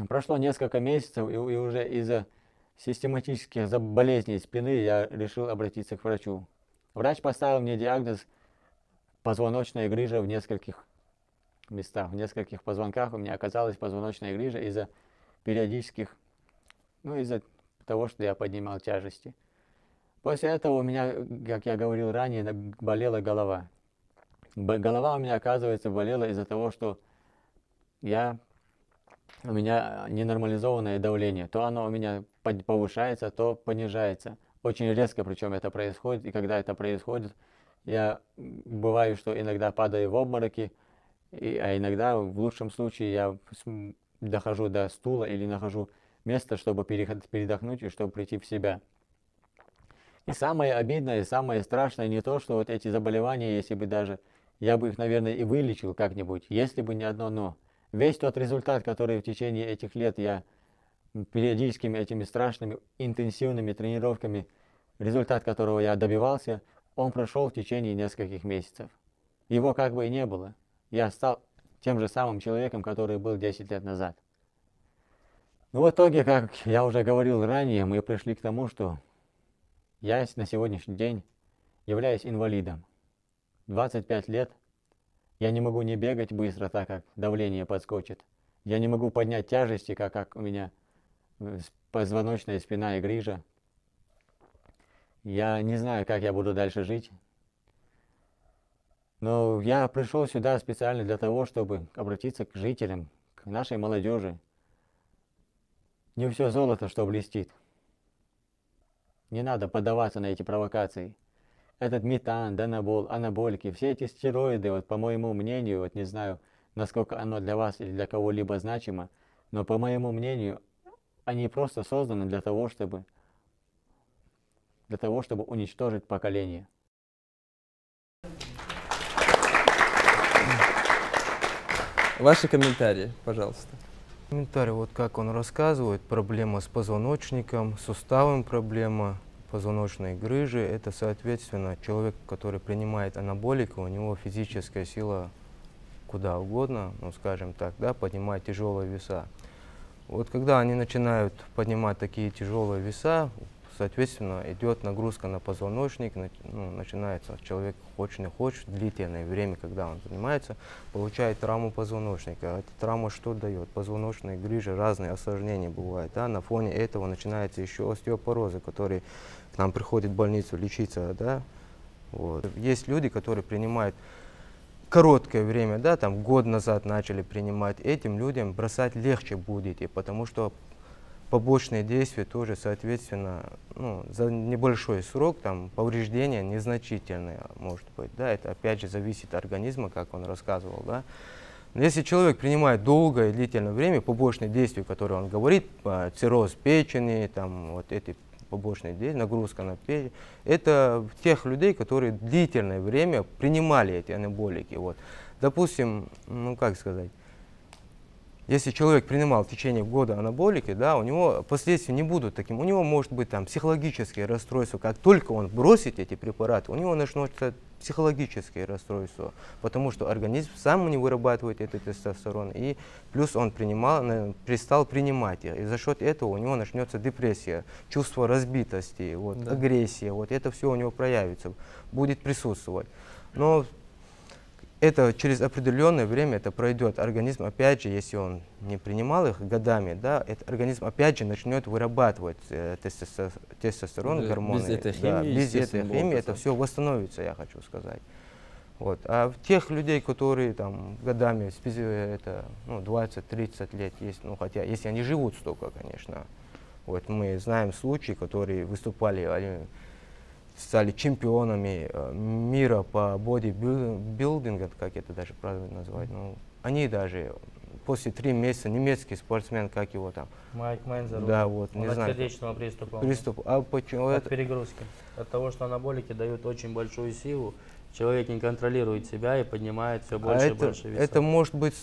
Прошло несколько месяцев, и уже из-за систематических болезней спины я решил обратиться к врачу. Врач поставил мне диагноз позвоночная грыжа в нескольких местах, в нескольких позвонках у меня оказалась позвоночная грыжа из-за периодических, из-за того, что я поднимал тяжести. После этого у меня, как я говорил ранее, болела голова. Голова у меня, оказывается, болела из-за того, что у меня ненормализованное давление. То оно у меня повышается, то понижается. Очень резко причем это происходит. И когда это происходит, я бываю, что иногда падаю в обмороки, а иногда, в лучшем случае, я дохожу до стула или нахожу место, чтобы передохнуть и чтобы прийти в себя. И самое обидное, и самое страшное не то, что вот эти заболевания, если бы даже, я бы их, наверное, и вылечил как-нибудь, если бы не одно «но». Весь тот результат, который в течение этих лет я периодическими этими страшными интенсивными тренировками, результат которого я добивался, он прошел в течение нескольких месяцев. Его как бы и не было. Я стал тем же самым человеком, который был 10 лет назад. Но в итоге, как я уже говорил ранее, мы пришли к тому, что я на сегодняшний день являюсь инвалидом. 25 лет. Я не могу не бегать быстро, так как давление подскочит. Я не могу поднять тяжести, как у меня позвоночная спина и грыжа. Я не знаю, как я буду дальше жить. Но я пришел сюда специально для того, чтобы обратиться к жителям, к нашей молодежи. Не все золото, что блестит. Не надо поддаваться на эти провокации. Этот метан, донабол, анаболики, все эти стероиды, вот по моему мнению, вот не знаю, насколько оно для вас или для кого-либо значимо, но по моему мнению, они просто созданы для того, чтобы уничтожить поколение. Ваши комментарии, пожалуйста. Комментарий, вот как он рассказывает, проблема с позвоночником, суставом проблема, позвоночной грыжи, это, соответственно, человек, который принимает анаболику, у него физическая сила куда угодно, ну, скажем так, да, поднимать тяжелые веса. Вот когда они начинают поднимать такие тяжелые веса, соответственно, идет нагрузка на позвоночник, начинается человек хочет не хочет, длительное время, когда он занимается, получает травму позвоночника. Эта травма что дает? Позвоночные грыжи, разные осложнения бывают. Да? На фоне этого начинается еще остеопорозы, которые к нам приходят в больницу лечиться. Да? Вот. Есть люди, которые принимают короткое время, да, там год назад начали принимать, этим людям бросать легче будет, потому что побочные действия тоже, соответственно, за небольшой срок там повреждения незначительные, может быть, да, это опять же зависит от организма, как он рассказывал, да. Но если человек принимает долгое и длительное время побочные действия, которые он говорит, цирроз печени, там вот эти побочные действия, нагрузка на печень, это тех людей, которые длительное время принимали эти анаболики, вот. Допустим, как сказать, если человек принимал в течение года анаболики, да, у него последствия не будут таким. У него может быть там психологические расстройства. Как только он бросит эти препараты, у него начнутся психологические расстройства, потому что организм сам не вырабатывает этот тестостерон, и плюс он перестал принимать их. И за счет этого у него начнется депрессия, чувство разбитости, вот, да, агрессия. Вот это все у него проявится, будет присутствовать. Но это через определенное время это пройдет. Организм, опять же, если он не принимал их годами, да, организм опять же начнет вырабатывать тестостерон, гормоны. Без этой химии, без этой химии это все восстановится, я хочу сказать. Вот. А в тех людей, которые там годами, 20-30 лет есть, хотя если они живут столько, конечно. Вот мы знаем случаи, которые выступали, они стали чемпионами мира по бодибилдингу, как это даже правильно назвать. Они даже после 3 месяца, немецкий спортсмен, как его там. Майк Мензер. Да, вот, не от знаю. сердечного приступа. А почему от перегрузки. От того, что анаболики дают очень большую силу, человек не контролирует себя и поднимает все больше и больше веса. Это может быть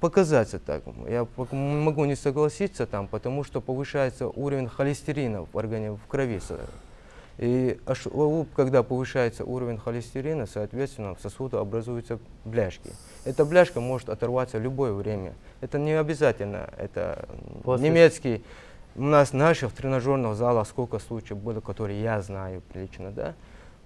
показаться так. Я могу не согласиться там, потому что повышается уровень холестерина в крови. И когда повышается уровень холестерина, соответственно, в сосудах образуются бляшки. Эта бляшка может оторваться в любое время. Это не обязательно, это немецкий У нас наших тренажерных залах сколько случаев было, которые я знаю лично, да.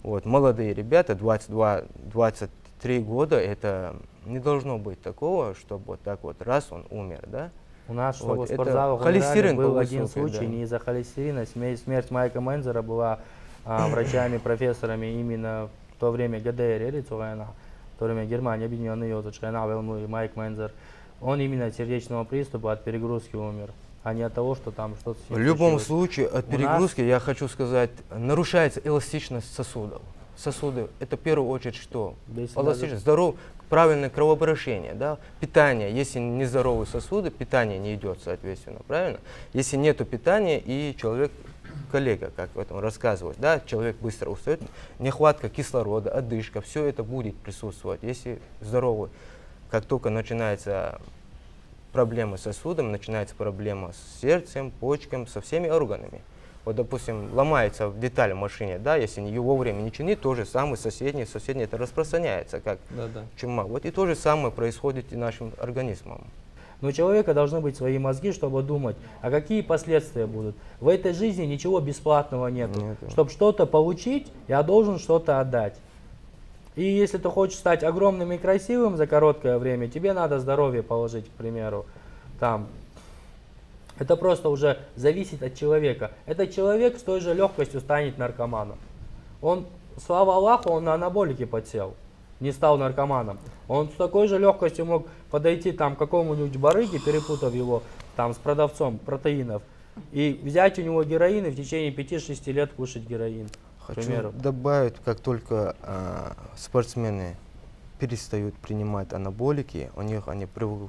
Вот, молодые ребята, 22-23 года, это не должно быть такого, чтобы вот так вот раз он умер, да. У нас, чтобы Вот, в спортзалах это холестерин был повысился, один случай, да. не из-за холестерина. Смерть Майка Мензера была врачами, профессорами именно в то время ГДР, в то время Германия, Объединенный Йозеф и Майк Мензер. Он именно от сердечного приступа, от перегрузки умер, а не от того, что там что-то с ним В любом случилось. случае, от У нас- перегрузки, я хочу сказать, нарушается эластичность сосудов. Сосуды, это в первую очередь что? Если Эластичность, правильное кровообращение, да? Питание. Если нездоровые сосуды, питание не идет, соответственно, правильно? Если нету питания, и человек, коллега, как в этом рассказывает, да, человек быстро устает, нехватка кислорода, одышка, все это будет присутствовать. Если здоровый, как только начинается проблемы с сосудом, начинается проблема с сердцем, почками, со всеми органами. Вот, допустим, ломается деталь в машине, да, если ее вовремя не чинить, то же самое соседние это распространяется, как чума. Вот и то же самое происходит и нашим организмом. Но у человека должны быть свои мозги, чтобы думать, а какие последствия будут. В этой жизни ничего бесплатного нету. Чтобы что-то получить, я должен что-то отдать. И если ты хочешь стать огромным и красивым за короткое время, тебе надо здоровье положить, к примеру. Там. Это просто уже зависит от человека. Этот человек с той же легкостью станет наркоманом. Он, слава Аллаху, он на анаболике подсел, не стал наркоманом. Он с такой же легкостью мог подойти там к какому-нибудь барыге, перепутав его там с продавцом протеинов, и взять у него героин и в течение 5-6 лет кушать героин. Хочу добавить, как только спортсмены перестают принимать анаболики, у них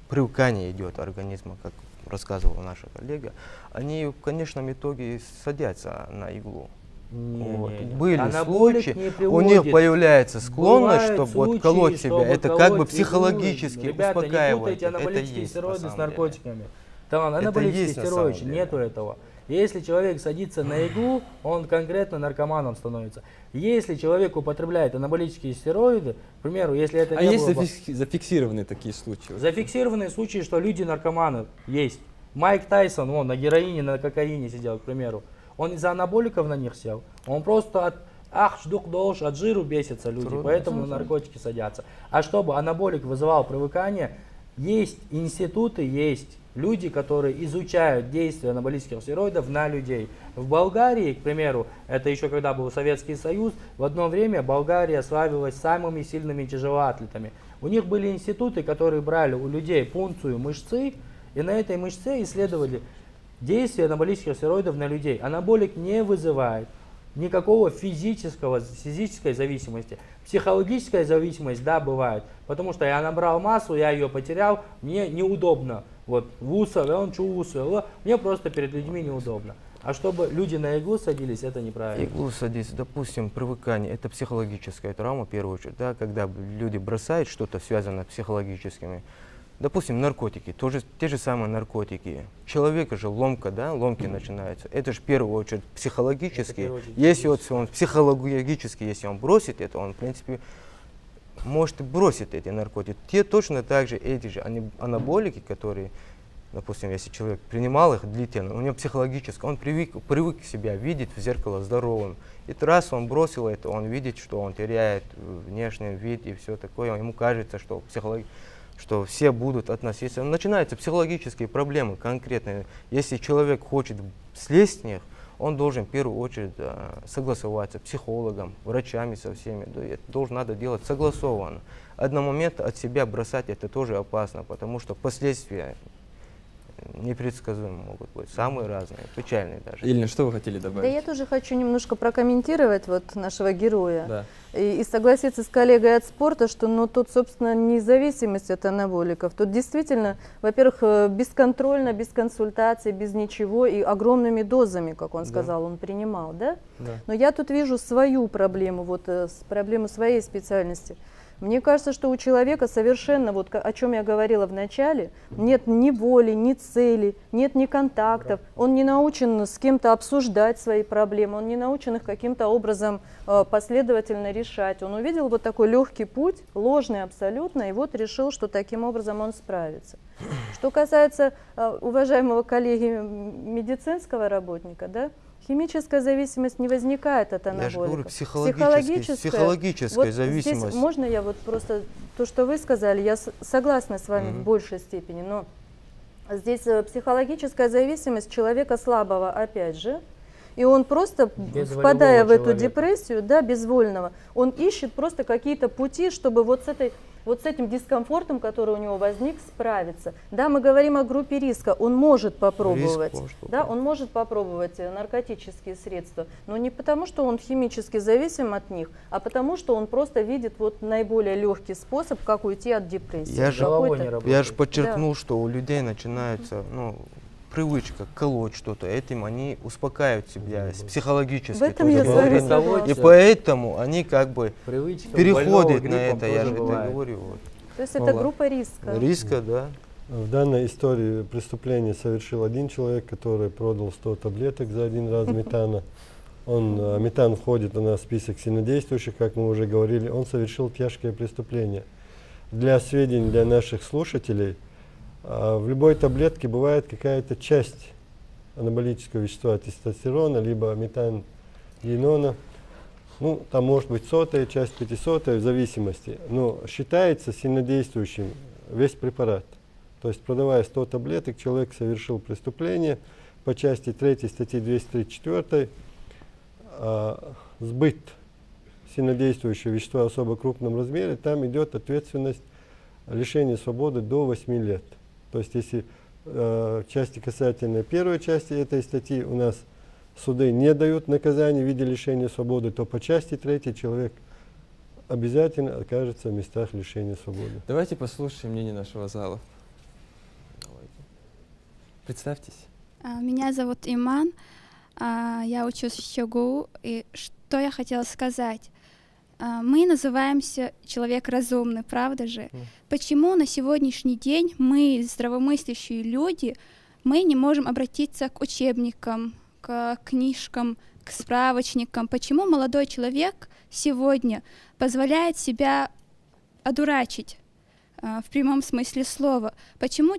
привыкание идет организма, как рассказывал наша коллега, они в конечном итоге садятся на иглу. Были случаи, у них появляется склонность, чтобы вот колоть себя. Это как бы психологически успокаивает. Ребята, не путайте анаболические стероиды с наркотиками. Там анаболические стероиды, нету этого. Если человек садится на иглу, он конкретно наркоманом становится. Если человек употребляет анаболические стероиды, к примеру, если это не было... есть зафиксированные такие случаи? Зафиксированные случаи, что люди наркоманы есть. Майк Тайсон, он на героине, на кокаине сидел, к примеру. Он из-за анаболиков на них сел. Он просто от жиру бесятся люди, поэтому на наркотики садятся. А чтобы анаболик вызывал привыкание, есть институты, есть люди, которые изучают действие анаболических стероидов на людей. В Болгарии, к примеру, это еще когда был Советский Союз, в одно время Болгария славилась самыми сильными тяжелоатлетами. У них были институты, которые брали у людей пункцию мышцы, и на этой мышце исследовали действие анаболических стероидов на людей. Анаболик не вызывает никакого физической зависимости. Психологическая зависимость, да, бывает. Потому что я набрал массу, я ее потерял, мне неудобно. Вот мне просто перед людьми неудобно. А чтобы люди на иглу садились, это неправильно. Иглу садиться, допустим, привыкание, это психологическая травма, в первую очередь, да, когда люди бросают что-то связанное с психологическими. Допустим, наркотики, те же самые наркотики. Человека же ломка, да, ломки начинаются. Это же в первую очередь психологически. Если вот он психологически, если он бросит это, он в принципе может бросить эти наркотики. Те точно так же, эти же анаболики, которые, допустим, если человек принимал их длительно, у него психологически, он привык себя видеть в зеркало здоровым. И раз он бросил это, он видит, что он теряет внешний вид и все такое. Ему кажется, что что все будут относиться. Начинаются психологические проблемы конкретные. Если человек хочет слезть с них, он должен в первую очередь согласоваться с психологом, врачами со всеми. Да, это надо делать согласованно. Одномоментно от себя бросать это тоже опасно, потому что последствия непредсказуемы могут быть, самые разные, печальные даже. Ильна, что вы хотели добавить? Да, я тоже хочу немножко прокомментировать вот нашего героя. Да. И согласиться с коллегой от спорта, что тут, собственно, независимость от анаболиков. Тут действительно, во-первых, бесконтрольно, без консультаций, без ничего и огромными дозами, как он сказал, он принимал, да? Да. Но я тут вижу свою проблему, проблему своей специальности. Мне кажется, что у человека совершенно, вот о чем я говорила в начале, нет ни воли, ни цели, нет ни контактов. Он не научен с кем-то обсуждать свои проблемы, он не научен их каким-то образом последовательно решать. Он увидел вот такой легкий путь, ложный абсолютно, и вот решил, что таким образом он справится. Что касается уважаемого коллеги медицинского работника, да, химическая зависимость не возникает от анаболиков. Я же говорю, психологическая зависимость. Здесь можно я вот просто то, что вы сказали, я согласна с вами в большей степени, но здесь психологическая зависимость человека слабого, опять же, и он просто, впадая в эту депрессию, да, безвольного, он ищет просто какие-то пути, чтобы вот с этим дискомфортом, который у него возник, справиться. Да, мы говорим о группе риска, он может попробовать, он может попробовать наркотические средства, но не потому, что он химически зависим от них, а потому, что он просто видит вот наиболее легкий способ, как уйти от депрессии. Я же подчеркнул, что у людей начинается, привычка колоть что-то, этим они успокаивают себя психологически. В этом я с вами согласна. И поэтому они как бы переходят на это, я же это говорю. То есть это группа риска. Риска, да. В данной истории преступление совершил один человек, который продал 100 таблеток за один раз метана. Метан входит у нас в список сильнодействующих, как мы уже говорили. Он совершил тяжкое преступление. Для сведений для наших слушателей, в любой таблетке бывает какая-то часть анаболического вещества тестостерона, либо метангенона. Там может быть 100-я часть, 500-я, в зависимости. Но считается сильнодействующим весь препарат. То есть, продавая 100 таблеток, человек совершил преступление по части 3 статьи 234. Сбыт сильнодействующего вещества в особо крупном размере, там идет ответственность лишения свободы до 8 лет. То есть, если части касательно первой части этой статьи у нас суды не дают наказания в виде лишения свободы, то по части 3 человек обязательно окажется в местах лишения свободы. Давайте послушаем мнение нашего зала. Представьтесь. Меня зовут Иман, я учусь в ЩГУ, и что я хотела сказать? Мы называемся человек разумный, правда же? Почему на сегодняшний день мы, здравомыслящие люди, мы не можем обратиться к учебникам, к книжкам, к справочникам? Почему молодой человек сегодня позволяет себя одурачить в прямом смысле слова? Почему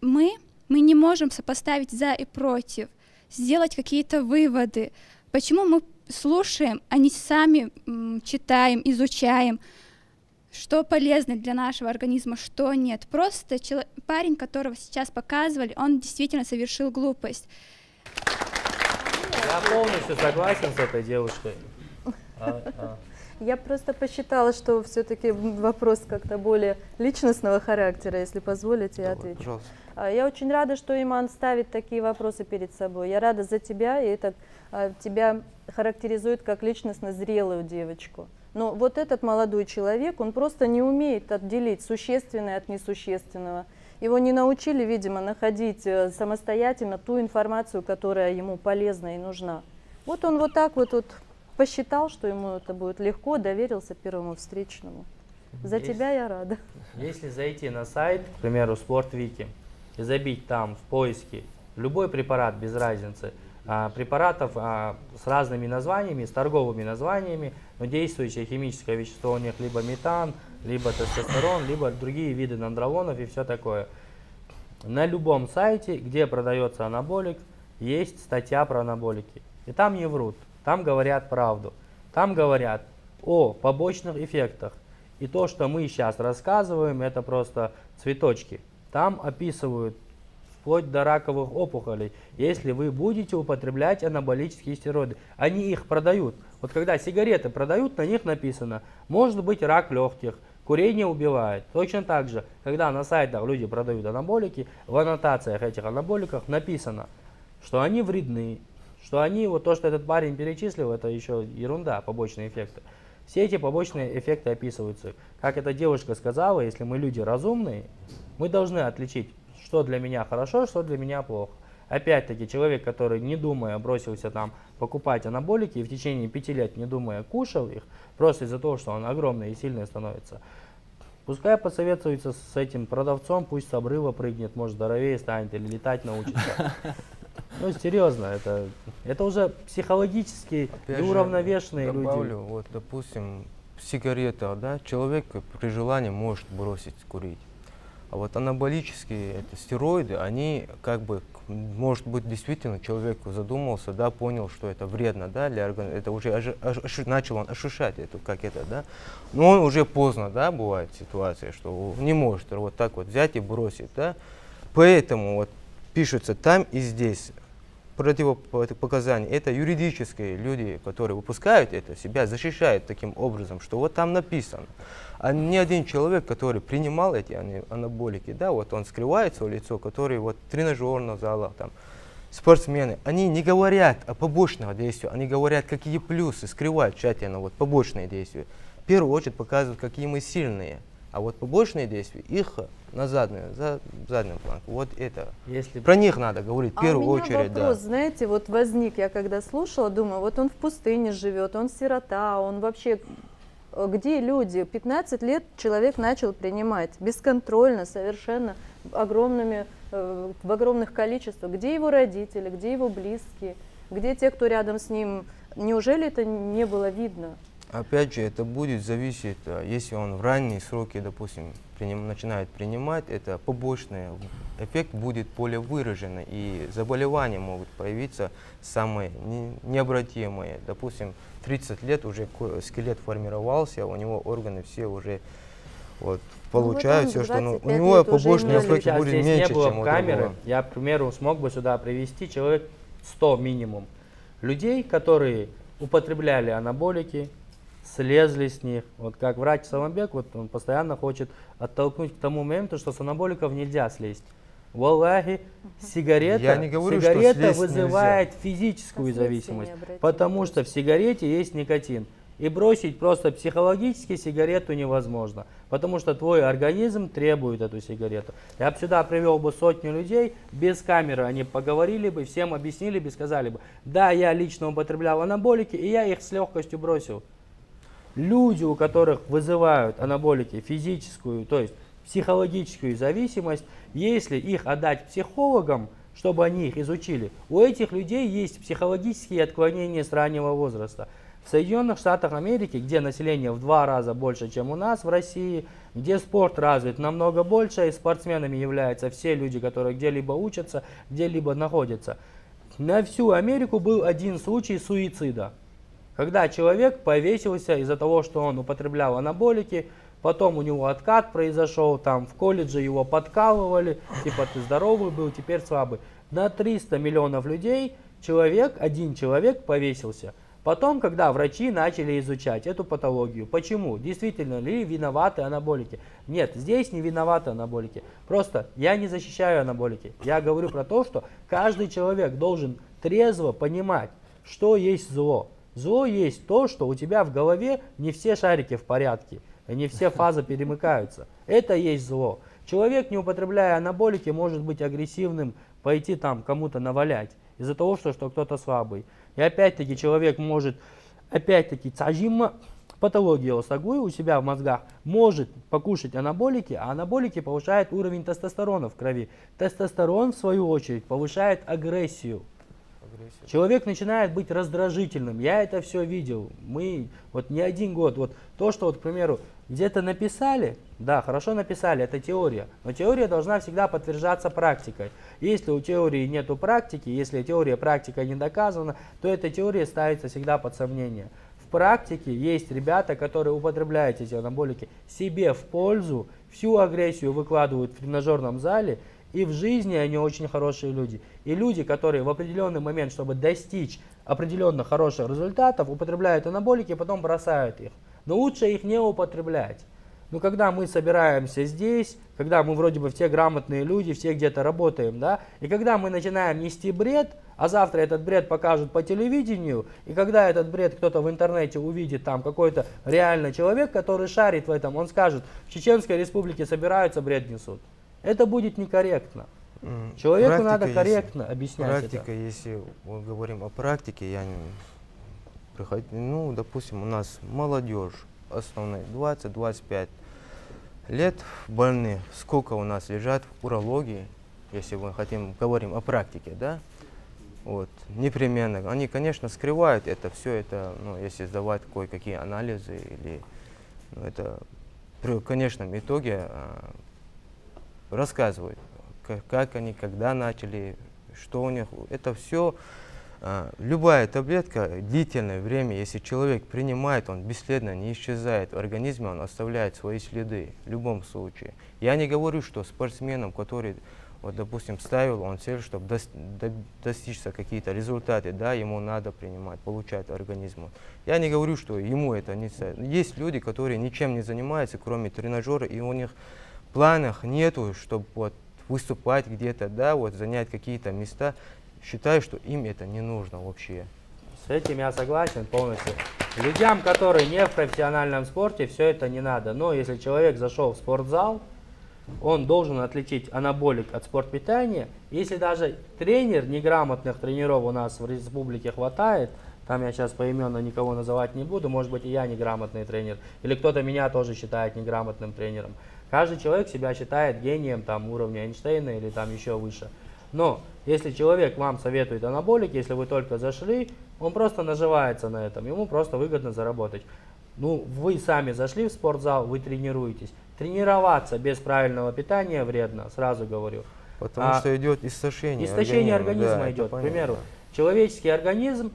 мы не можем сопоставить за и против, сделать какие-то выводы? Почему мы слушаем, а не сами читаем, изучаем, что полезно для нашего организма, что нет? Просто парень, которого сейчас показывали, он действительно совершил глупость. Я полностью согласен с этой девушкой. Я просто посчитала, что все-таки вопрос как-то более личностного характера, если позволите, я отвечу. Пожалуйста. Я очень рада, что Иман ставит такие вопросы перед собой. Я рада за тебя, и это тебя характеризует как личностно зрелую девочку. Но вот этот молодой человек, он просто не умеет отделить существенное от несущественного. Его не научили, видимо, находить самостоятельно ту информацию, которая ему полезна и нужна. Вот он вот так вот посчитал, что ему это будет легко, доверился первому встречному. За тебя я рада. Если зайти на сайт, к примеру, SportWiki, и забить там в поиске любой препарат, без разницы, препаратов с разными названиями, с торговыми названиями, но действующее химическое вещество у них либо метан, либо тестостерон, либо другие виды нандролонов и все такое. На любом сайте, где продается анаболик, есть статья про анаболики. И там не врут, там говорят правду. Там говорят о побочных эффектах. И то, что мы сейчас рассказываем, это просто цветочки. Там описывают вплоть до раковых опухолей, если вы будете употреблять анаболические стероиды. Они их продают. Вот когда сигареты продают, на них написано, может быть рак легких, курение убивает. Точно так же, когда на сайтах люди продают анаболики, в аннотациях этих анаболиков написано, что они вредны, что они, вот то, что этот парень перечислил, это еще ерунда, побочные эффекты. Все эти побочные эффекты описываются. Как эта девушка сказала, если мы люди разумные, мы должны отличить, что для меня хорошо, что для меня плохо. Опять-таки, человек, который, не думая, бросился там покупать анаболики и в течение 5 лет, не думая, кушал их, просто из-за того, что он огромный и сильный становится, пускай посоветуется с этим продавцом, пусть с обрыва прыгнет, может здоровее станет или летать научится. Ну, серьезно, это уже психологически неуравновешенные люди. Добавлю, вот, допустим, сигарета, да, человек при желании может бросить курить. А вот анаболические стероиды, они как бы, может быть, действительно человек задумался, да, понял, что это вредно, да, для организма, это уже начал он ощущать это, как это, да, но он уже поздно, да, бывает ситуация, что не может вот так вот взять и бросить, да, поэтому вот пишется там и здесь противопоказания, это юридические люди, которые выпускают это, себя защищают таким образом, что вот там написано. А ни один человек, который принимал эти анаболики, да, вот он скрывает свое лицо, который вот в тренажерных залах, там, спортсмены, они не говорят о побочных действиях, они говорят, какие плюсы, скрывают тщательно вот побочные действия. В первую очередь показывают, какие мы сильные, а вот побочные действия, их на заднюю планку. Вот это. Про них надо говорить в первую очередь. Вопрос, да. знаете, вот возник, я когда слушала, думаю, вот он в пустыне живет, он сирота, он вообще... Где люди? 15 лет человек начал принимать бесконтрольно, совершенно в огромных количествах. Где его родители, где его близкие, где те, кто рядом с ним? Неужели это не было видно? Опять же, это будет зависеть, если он в ранние сроки, допустим, начинает принимать, это побочный эффект будет более выраженный, и заболевания могут появиться самые необратимые. Допустим, 30 лет уже скелет формировался, у него органы все уже вот, получают все, что у него побочный эффект будет меньше, чем у камеры. Я, к примеру, смог бы сюда привести человек 100 минимум людей, которые употребляли анаболики, слезли с них. Вот как врач Саламбек, вот он постоянно хочет оттолкнуть к тому моменту, что с анаболиков нельзя слезть. Валлахи, сигарета вызывает физическую зависимость, потому что в сигарете есть никотин. И бросить просто психологически сигарету невозможно, потому что твой организм требует эту сигарету. Я бы сюда привел бы сотню людей, без камеры они поговорили бы, всем объяснили бы, сказали бы, да, я лично употреблял анаболики, и я их с легкостью бросил. Люди, у которых вызывают анаболики физическую, то есть психологическую зависимость, если их отдать психологам, чтобы они их изучили, у этих людей есть психологические отклонения с раннего возраста. В Соединенных Штатах Америки, где население в 2 раза больше, чем у нас в России, где спорт развит намного больше, и спортсменами являются все люди, которые где-либо учатся, где-либо находятся. На всю Америку был один случай суицида, когда человек повесился из-за того, что он употреблял анаболики, потом у него откат произошел, там в колледже его подкалывали, типа ты здоровый был, теперь слабый. На 300 миллионов людей один человек повесился. Потом, когда врачи начали изучать эту патологию, почему, действительно ли виноваты анаболики? Нет, здесь не виноваты анаболики. Просто я не защищаю анаболики. Я говорю про то, что каждый человек должен трезво понимать, что есть зло. Зло есть то, что у тебя в голове не все шарики в порядке, не все фазы перемыкаются. Это есть зло. Человек, не употребляя анаболики, может быть агрессивным, пойти там кому-то навалять из-за того, что кто-то слабый. И опять-таки человек может, цажима, патология осагуи у себя в мозгах, может покушать анаболики, а анаболики повышают уровень тестостерона в крови. Тестостерон, в свою очередь, повышает агрессию. Человек начинает быть раздражительным. Я это все видел. Мы вот не один год. Вот то, что, вот, к примеру, где-то написали, да, хорошо написали, это теория. Но теория должна всегда подтверждаться практикой. Если у теории нету практики, если теория практика не доказана, то эта теория ставится всегда под сомнение. В практике есть ребята, которые употребляют эти анаболики себе в пользу, всю агрессию выкладывают в тренажерном зале, и в жизни они очень хорошие люди. И люди, которые в определенный момент, чтобы достичь определенных хороших результатов, употребляют анаболики, потом бросают их. Но лучше их не употреблять. Но когда мы собираемся здесь, когда мы вроде бы все грамотные люди, все где-то работаем, да, и когда мы начинаем нести бред, а завтра этот бред покажут по телевидению, и когда этот бред кто-то в интернете увидит, там какой-то реальный человек, который шарит в этом, он скажет, в Чеченской Республике собираются, бред несут. Это будет некорректно. Человеку Практика надо есть. корректно объяснять Практика, если мы говорим о практике, ну, допустим, у нас молодежь основная 20-25 лет больные. Сколько у нас лежат в урологии, если мы говорим о практике, да? Вот, непременно. Они, конечно, скрывают это все, это, ну, если сдавать кое-какие анализы, или, ну, это при конечном итоге рассказывают, как они, когда начали, что у них. Это все, любая таблетка, длительное время, если человек принимает, он бесследно не исчезает в организме, он оставляет свои следы в любом случае. Я не говорю, что спортсменам, которые, вот, допустим, ставил он цель, чтобы достичь какие-то результаты, да, ему надо принимать, получать организм. Я не говорю, что ему это не стоит. Есть люди, которые ничем не занимаются, кроме тренажера, и у них в планах нету, чтобы вот выступать где-то, да, вот занять какие-то места. Считаю, что им это не нужно вообще. С этим я согласен полностью. Людям, которые не в профессиональном спорте, все это не надо. Но если человек зашел в спортзал, он должен отличить анаболик от спортпитания. Если даже тренер, неграмотных тренеров у нас в республике хватает, там я сейчас поименно никого называть не буду, может быть и я неграмотный тренер, или кто-то меня тоже считает неграмотным тренером. Каждый человек себя считает гением там, уровня Эйнштейна или там еще выше. Но если человек вам советует анаболик, если вы только зашли, он просто наживается на этом, ему просто выгодно заработать. Ну, вы сами зашли в спортзал, вы тренируетесь. Тренироваться без правильного питания вредно, сразу говорю. Потому что идет истощение. Истощение организма да, идет. К примеру, человеческий организм,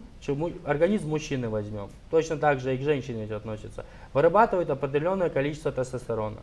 организм мужчины возьмем, точно так же и к женщине это относится, вырабатывает определенное количество тестостерона.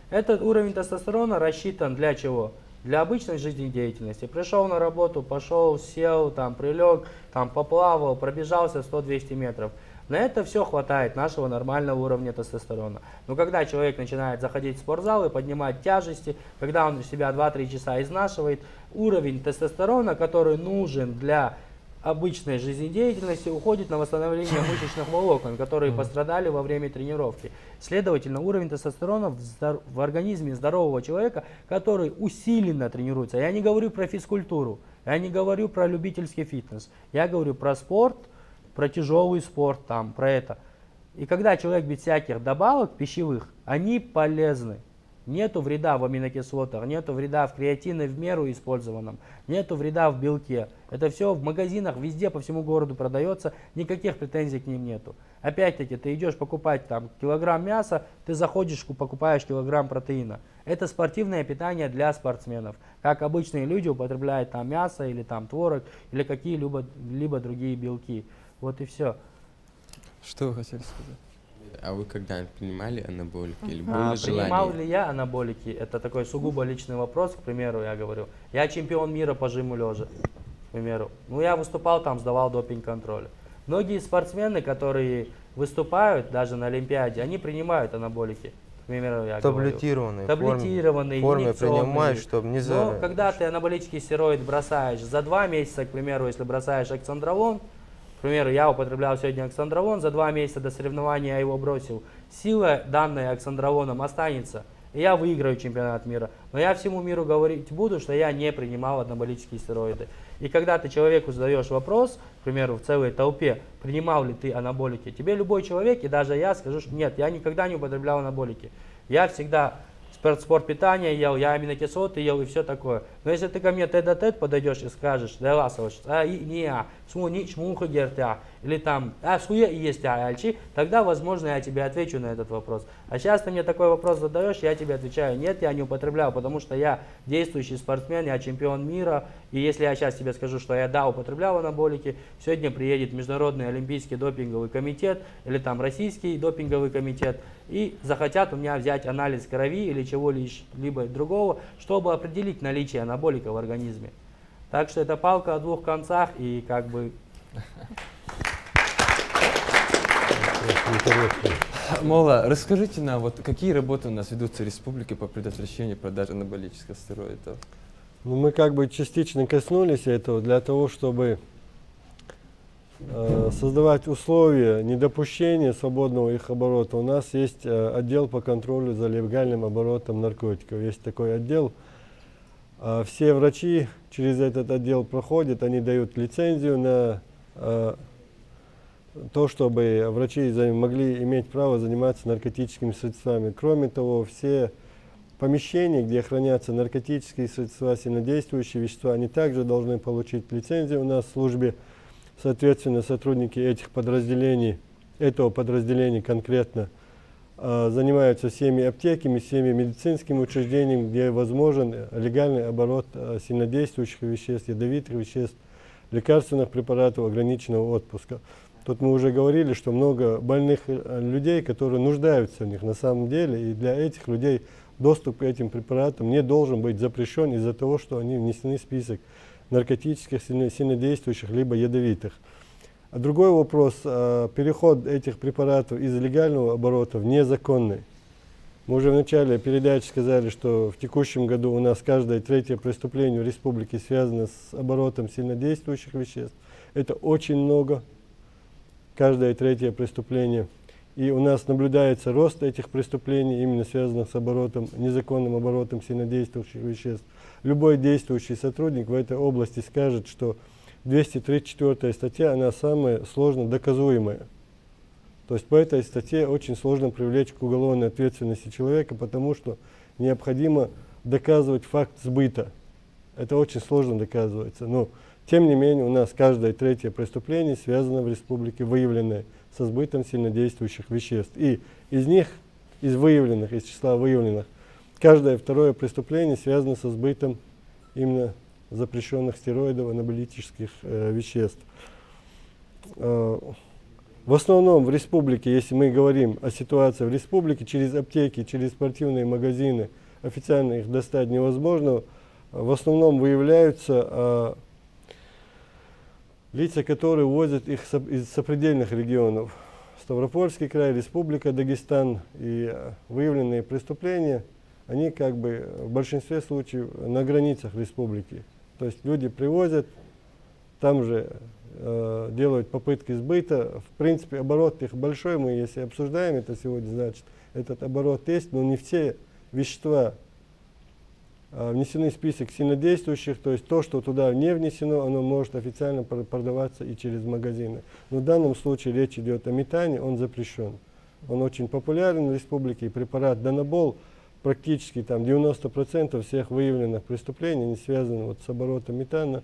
Этот уровень тестостерона рассчитан для чего? Для обычной жизнедеятельности. Пришел на работу, пошел, сел, там, прилег, там, поплавал, пробежался 100-200 метров. На это все хватает нашего нормального уровня тестостерона. Но когда человек начинает заходить в спортзал и поднимать тяжести, когда он себя 2-3 часа изнашивает, уровень тестостерона, который нужен для обычной жизнедеятельности, уходит на восстановление мышечных волокон, которые пострадали во время тренировки. Следовательно, уровень тестостерона в организме здорового человека, который усиленно тренируется. Я не говорю про физкультуру, я не говорю про любительский фитнес, я говорю про спорт, про тяжелый спорт, там, про это. И когда человек без всяких добавок пищевых, они полезны. Нету вреда в аминокислотах, нету вреда в креатине в меру использованном, нету вреда в белке. Это все в магазинах, везде по всему городу продается, никаких претензий к ним нету. Опять-таки, ты идешь покупать там килограмм мяса, ты заходишь, покупаешь килограмм протеина. Это спортивное питание для спортсменов. Как обычные люди употребляют там мясо или там творог, или какие-либо другие белки. Вот и все. Что вы хотели сказать? А вы когда-нибудь принимали анаболики или было Принимал желание? ли я анаболики? Это такой сугубо личный вопрос, к примеру, я говорю. Я чемпион мира по жиму лежа, к примеру. Ну, я выступал там, сдавал допинг-контроль. Многие спортсмены, которые выступают даже на Олимпиаде, они принимают анаболики. К примеру, я таблетированные, таблетированные, форме принимаешь, чтобы не Но когда ты анаболический стероид бросаешь за 2 месяца, к примеру, если бросаешь оксандролон, к примеру, я употреблял сегодня оксандролон, за 2 месяца до соревнования я его бросил. Сила, данная оксандролоном, останется, и я выиграю чемпионат мира. Но я всему миру говорить буду, что я не принимал анаболические стероиды. И когда ты человеку задаешь вопрос, к примеру, в целой толпе, принимал ли ты анаболики, тебе любой человек, и даже я скажу, что нет, я никогда не употреблял анаболики. Я всегда спорт питания ел, я аминокислоты ел и все такое. Но если ты ко мне тет-а-тет подойдешь и скажешь, да ласоваш, или там, тогда, возможно, я тебе отвечу на этот вопрос. А сейчас ты мне такой вопрос задаешь, я тебе отвечаю, нет, я не употреблял, потому что я действующий спортсмен, я чемпион мира, и если я сейчас тебе скажу, что я да, употреблял анаболики, сегодня приедет Международный олимпийский допинговый комитет, или там Российский допинговый комитет, и захотят у меня взять анализ крови или чего-либо другого, чтобы определить наличие анаболика в организме. Так что это палка о 2 концах, и как бы... Мола, расскажите нам, вот какие работы у нас ведутся в республике по предотвращению продажи анаболических стероидов? Ну, мы как бы частично коснулись этого для того, чтобы создавать условия недопущения свободного их оборота. У нас есть отдел по контролю за легальным оборотом наркотиков. Есть такой отдел. Все врачи через этот отдел проходят, они дают лицензию на то, чтобы врачи могли иметь право заниматься наркотическими средствами. Кроме того, все помещения, где хранятся наркотические средства, сильнодействующие вещества, они также должны получить лицензию у нас в службе. Соответственно, сотрудники этих подразделений, этого подразделения конкретно, занимаются всеми аптеками, всеми медицинскими учреждениями, где возможен легальный оборот сильнодействующих веществ, ядовитых веществ, лекарственных препаратов ограниченного отпуска. Тут мы уже говорили, что много больных людей, которые нуждаются в них на самом деле, и для этих людей доступ к этим препаратам не должен быть запрещен из-за того, что они внесены в список наркотических, сильнодействующих, либо ядовитых. А другой вопрос, переход этих препаратов из легального оборота в незаконный. Мы уже в начале передачи сказали, что в текущем году у нас каждое третье преступление в республике связано с оборотом сильнодействующих веществ. Это очень много, каждое третье преступление. И у нас наблюдается рост этих преступлений, именно связанных с оборотом, незаконным оборотом сильнодействующих веществ. Любой действующий сотрудник в этой области скажет, что 234 статья, она самая сложно доказуемая. То есть по этой статье очень сложно привлечь к уголовной ответственности человека, потому что необходимо доказывать факт сбыта. Это очень сложно доказывается. Но тем не менее у нас каждое третье преступление связано в республике, выявленное со сбытом сильнодействующих веществ. И из них, из числа выявленных, каждое второе преступление связано со сбытом именно запрещенных стероидов, анаболических веществ. В основном в республике, если мы говорим о ситуации в республике, через аптеки, через спортивные магазины, официально их достать невозможно, в основном выявляются лица, которые увозят их из сопредельных регионов. Ставропольский край, Республика Дагестан, и выявленные преступления, они как бы в большинстве случаев на границах республики. То есть люди привозят, там же делают попытки сбыта. В принципе, оборот их большой, мы если обсуждаем это сегодня, значит, этот оборот есть, но не все вещества внесены в список сильнодействующих, то есть то, что туда не внесено, оно может официально продаваться и через магазины. Но в данном случае речь идет о метане, он запрещен. Он очень популярен в республике, и препарат Данабол, практически там 90% всех выявленных преступлений не связаны вот с оборотом метана,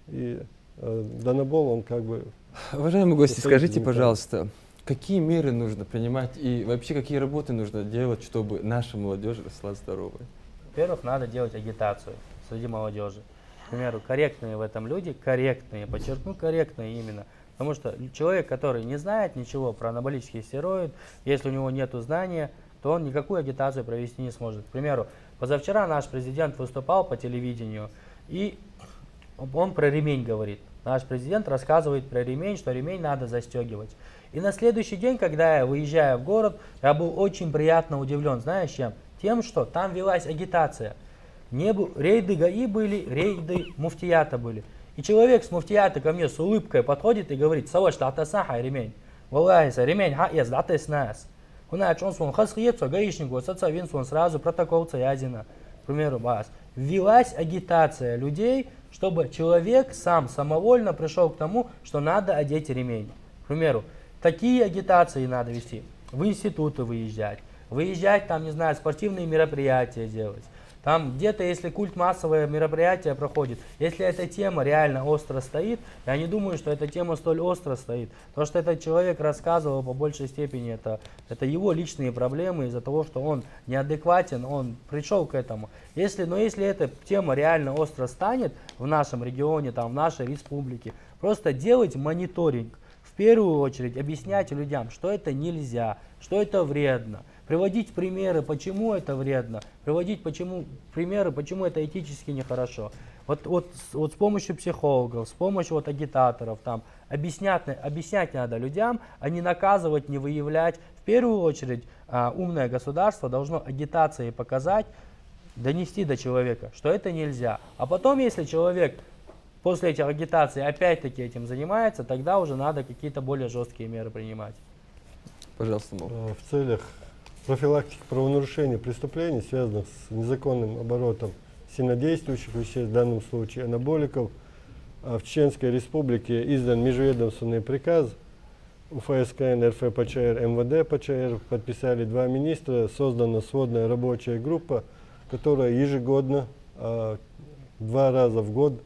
и Данабол, он как бы... Уважаемые гости, скажите, пожалуйста, какие меры нужно принимать и вообще какие работы нужно делать, чтобы наша молодежь росла здоровой? Во-первых, надо делать агитацию среди молодежи. К примеру, корректные в этом люди, корректные, подчеркну, корректные именно. Потому что человек, который не знает ничего про анаболический стероид, если у него нет знания, то он никакую агитацию провести не сможет. К примеру, позавчера наш президент выступал по телевидению, и он про ремень говорит. Наш президент рассказывает про ремень, что ремень надо застегивать. И на следующий день, когда я выезжаю в город, я был очень приятно удивлен. Знаешь чем? Тем, что там велась агитация. Рейды ГАИ были, рейды муфтията были. И человек с муфтията ко мне с улыбкой подходит и говорит: «Саваш, татасаха ремень. Валлахи, ремень хаес, датес нас». Он хасхиецо, гаишник, он сразу протокол Цаязина. К примеру, велась агитация людей, чтобы человек сам самовольно пришел к тому, что надо одеть ремень. К примеру, такие агитации надо вести, в институты выезжать там, не знаю, спортивные мероприятия делать. Там где-то, если культ массовое мероприятие проходит, если эта тема реально остро стоит, я не думаю, что эта тема столь остро стоит. То, что этот человек рассказывал, по большей степени, это его личные проблемы из-за того, что он неадекватен, он пришел к этому. Но если эта тема реально остро станет в нашем регионе, там, в нашей республике, просто делать мониторинг. В первую очередь объяснять людям, что это нельзя, что это вредно. Приводить примеры, почему это вредно, приводить примеры, почему это этически нехорошо. Вот с помощью психологов, с помощью агитаторов, там, объяснять надо людям, а не наказывать, не выявлять. В первую очередь умное государство должно агитацией показать, донести до человека, что это нельзя. А потом, если человек после этих агитаций опять-таки этим занимается, тогда уже надо какие-то более жесткие меры принимать. Пожалуйста, Мол. В целях профилактики правонарушений, преступлений, связанных с незаконным оборотом сильнодействующих веществ, в данном случае анаболиков. В Чеченской Республике издан межведомственный приказ УФСКН, РФ-ПЧР, МВД-ПЧР, подписали 2 министра, создана сводная рабочая группа, которая ежегодно, 2 раза в год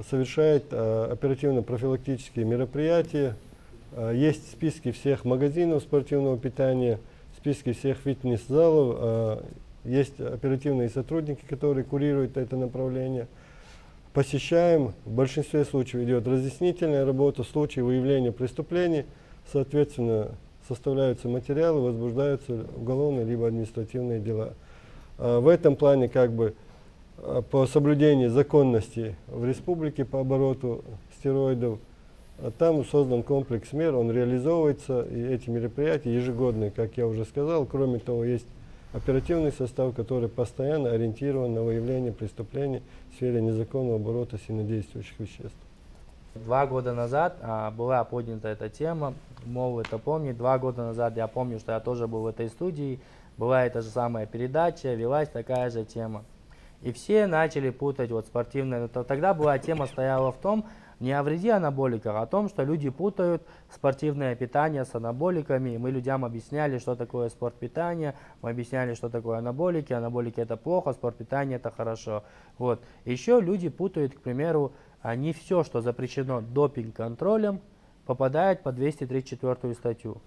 совершает оперативно-профилактические мероприятия. Есть списки всех магазинов спортивного питания, списки всех фитнес-залов, есть оперативные сотрудники, которые курируют это направление. Посещаем, в большинстве случаев идет разъяснительная работа, в случае выявления преступлений, соответственно, составляются материалы, возбуждаются уголовные либо административные дела. В этом плане по соблюдению законности в республике по обороту стероидов, там создан комплекс мер, он реализовывается, и эти мероприятия ежегодные, как я уже сказал. Кроме того, есть оперативный состав, который постоянно ориентирован на выявление преступлений в сфере незаконного оборота сильнодействующих веществ. 2 года назад была поднята эта тема, мол, это помнит. 2 года назад я помню, что я тоже был в этой студии, была эта же самая передача, велась такая же тема. И все начали путать спортивное. Тогда была тема стояла в том, не о вреде анаболиков, а о том, что люди путают спортивное питание с анаболиками. И мы людям объясняли, что такое спортпитание, мы объясняли, что такое анаболики. Анаболики это плохо, спортпитание это хорошо. Еще люди путают, к примеру, не все, что запрещено допинг-контролем, попадает под 234 статью.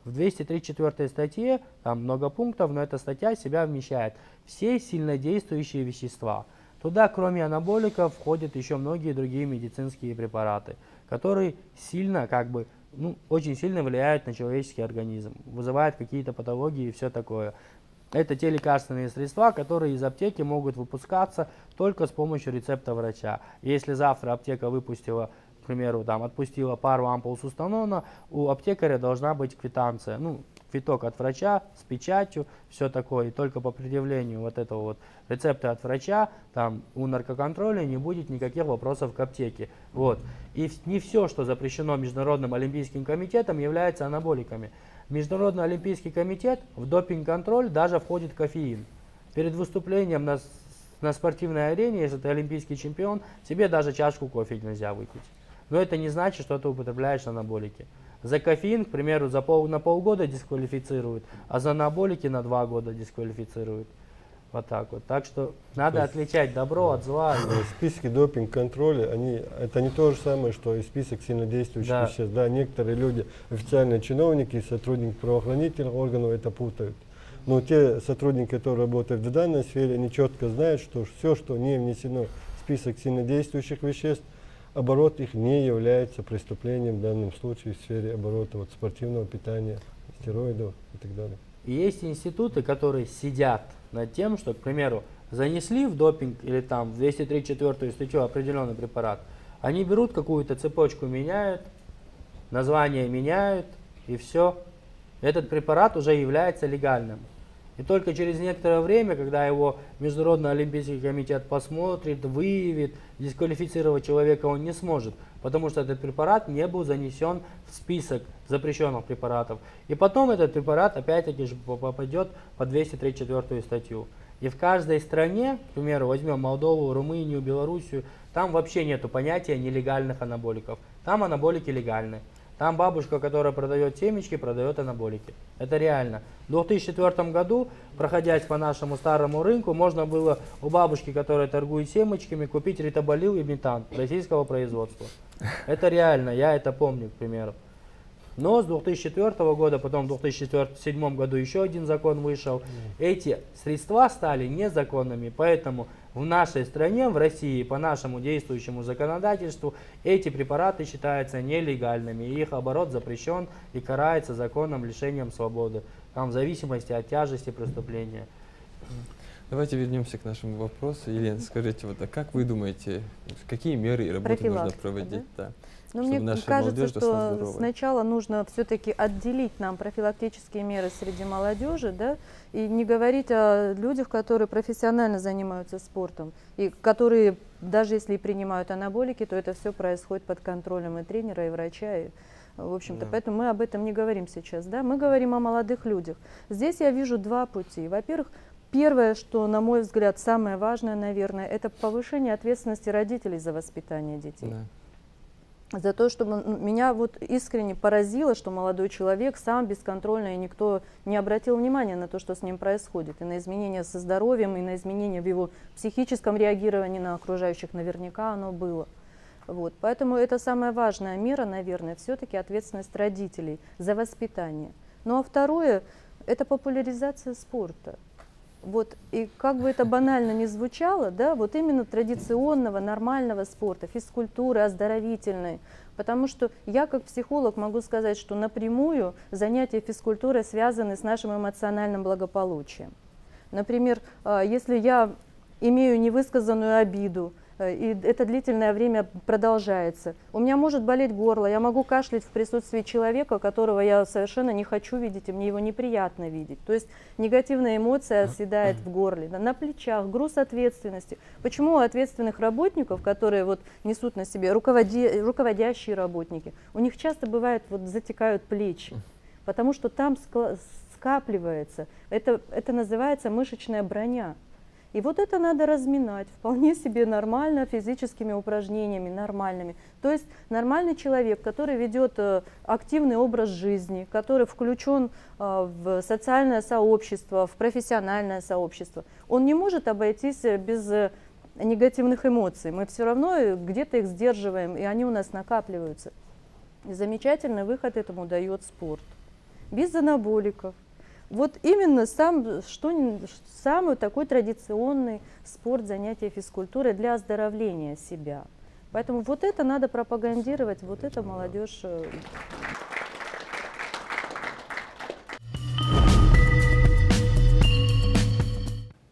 В 234 статье, там много пунктов, но эта статья в себя вмещает все сильнодействующие вещества. Туда, кроме анаболиков, входят еще многие другие медицинские препараты, которые сильно, очень сильно влияют на человеческий организм, вызывают какие-то патологии и все такое. Это те лекарственные средства, которые из аптеки могут выпускаться только с помощью рецепта врача. Если завтра аптека выпустила, к примеру, отпустила пару ампул сустанона, у аптекаря должна быть квитанция, квиток от врача с печатью, все такое, и только по предъявлению этого рецепта от врача, у наркоконтроля не будет никаких вопросов к аптеке. И не все, что запрещено Международным олимпийским комитетом, является анаболиками. Международный олимпийский комитет в допинг-контроль даже входит кофеин. Перед выступлением на спортивной арене, если ты олимпийский чемпион, тебе даже чашку кофе нельзя выпить. Но это не значит, что ты употребляешь анаболики. За кофеин, к примеру, на полгода дисквалифицируют, а за анаболики на 2 года дисквалифицируют. Так что надо отличать добро от зла. Списки допинг-контроля, это не то же самое, что и список сильнодействующих веществ. Да, некоторые люди, официальные чиновники, сотрудники правоохранительных органов это путают. Но те сотрудники, которые работают в данной сфере, они четко знают, что все, что не внесено в список сильнодействующих веществ, оборот их не является преступлением в данном случае в сфере оборота спортивного питания, стероидов и так далее. И есть институты, которые сидят над тем, что, к примеру, занесли в допинг или в 234 статью определенный препарат, они берут какую-то цепочку, меняют, название меняют, и все. Этот препарат уже является легальным. И только через некоторое время, когда его Международный олимпийский комитет посмотрит, выявит, дисквалифицировать человека он не сможет, потому что этот препарат не был занесен в список запрещенных препаратов. И потом этот препарат опять-таки же попадет под 234 статью. И в каждой стране, к примеру, возьмем Молдову, Румынию, Белоруссию, там вообще нету понятия нелегальных анаболиков. Там анаболики легальны. Там бабушка, которая продает семечки, продает анаболики. Это реально. В 2004 году, проходясь по нашему старому рынку, можно было у бабушки, которая торгует семечками, купить ритобалил и метан российского производства. Это реально, я это помню, к примеру. Но с 2004 года, потом в 2007 году еще один закон вышел. Эти средства стали незаконными, поэтому в нашей стране, в России, по нашему действующему законодательству, эти препараты считаются нелегальными. И их оборот запрещен и карается законом лишением свободы, в зависимости от тяжести преступления. Давайте вернемся к нашему вопросу. Елена, скажите, как вы думаете, какие меры и работы нужно проводить? Да? Мне кажется, что сначала нужно все-таки отделить нам профилактические меры среди молодежи, и не говорить о людях, которые профессионально занимаются спортом, и которые, даже если и принимают анаболики, то это все происходит под контролем и тренера, и врача. И, в общем-то, поэтому мы об этом не говорим сейчас. Мы говорим о молодых людях. Здесь я вижу 2 пути. Во-первых, Первое, что, на мой взгляд, самое важное, наверное, это повышение ответственности родителей за воспитание детей. Да. За то, что меня вот искренне поразило, что молодой человек сам бесконтрольно, и никто не обратил внимания на то, что с ним происходит, и на изменения со здоровьем, и на изменения в его психическом реагировании на окружающих наверняка оно было. Вот. Поэтому это самая важная мера, наверное, все-таки ответственность родителей за воспитание. Ну а второе – это популяризация спорта. Вот, и как бы это банально ни звучало, да, вот именно традиционного, нормального спорта, физкультуры, оздоровительной. Потому что я как психолог могу сказать, что напрямую занятия физкультурой связаны с нашим эмоциональным благополучием. Например, если я имею невысказанную обиду, и это длительное время продолжается, у меня может болеть горло, я могу кашлять в присутствии человека, которого я совершенно не хочу видеть, и мне его неприятно видеть. То есть негативная эмоция оседает в горле, на плечах, груз ответственности. Почему у ответственных работников, которые вот несут на себе, руководящие работники, у них часто бывает, вот затекают плечи, потому что там скапливается, это называется мышечная броня. И вот это надо разминать вполне себе нормально, физическими упражнениями, нормальными. То есть нормальный человек, который ведет активный образ жизни, который включен в социальное сообщество, в профессиональное сообщество, он не может обойтись без негативных эмоций. Мы все равно где-то их сдерживаем, и они у нас накапливаются. И замечательный выход этому дает спорт. Без анаболиков. Вот именно самый такой традиционный спорт, занятие физкультурой для оздоровления себя. Поэтому вот это надо пропагандировать, вот это молодежь.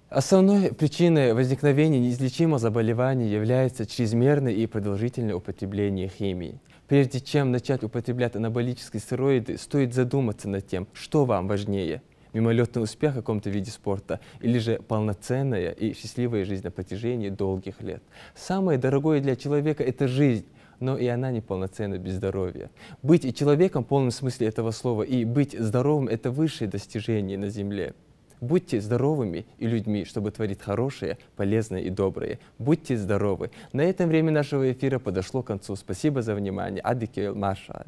Основной причиной возникновения неизлечимых заболеваний является чрезмерное и продолжительное употребление химии. Прежде чем начать употреблять анаболические стероиды, стоит задуматься над тем, что вам важнее – мимолетный успех в каком-то виде спорта или же полноценная и счастливая жизнь на протяжении долгих лет. Самое дорогое для человека – это жизнь, но и она неполноценна без здоровья. Быть человеком в полном смысле этого слова и быть здоровым – это высшее достижение на земле. Будьте здоровыми и людьми, чтобы творить хорошее, полезное и доброе. Будьте здоровы. На этом время нашего эфира подошло к концу. Спасибо за внимание. Адикел Маша.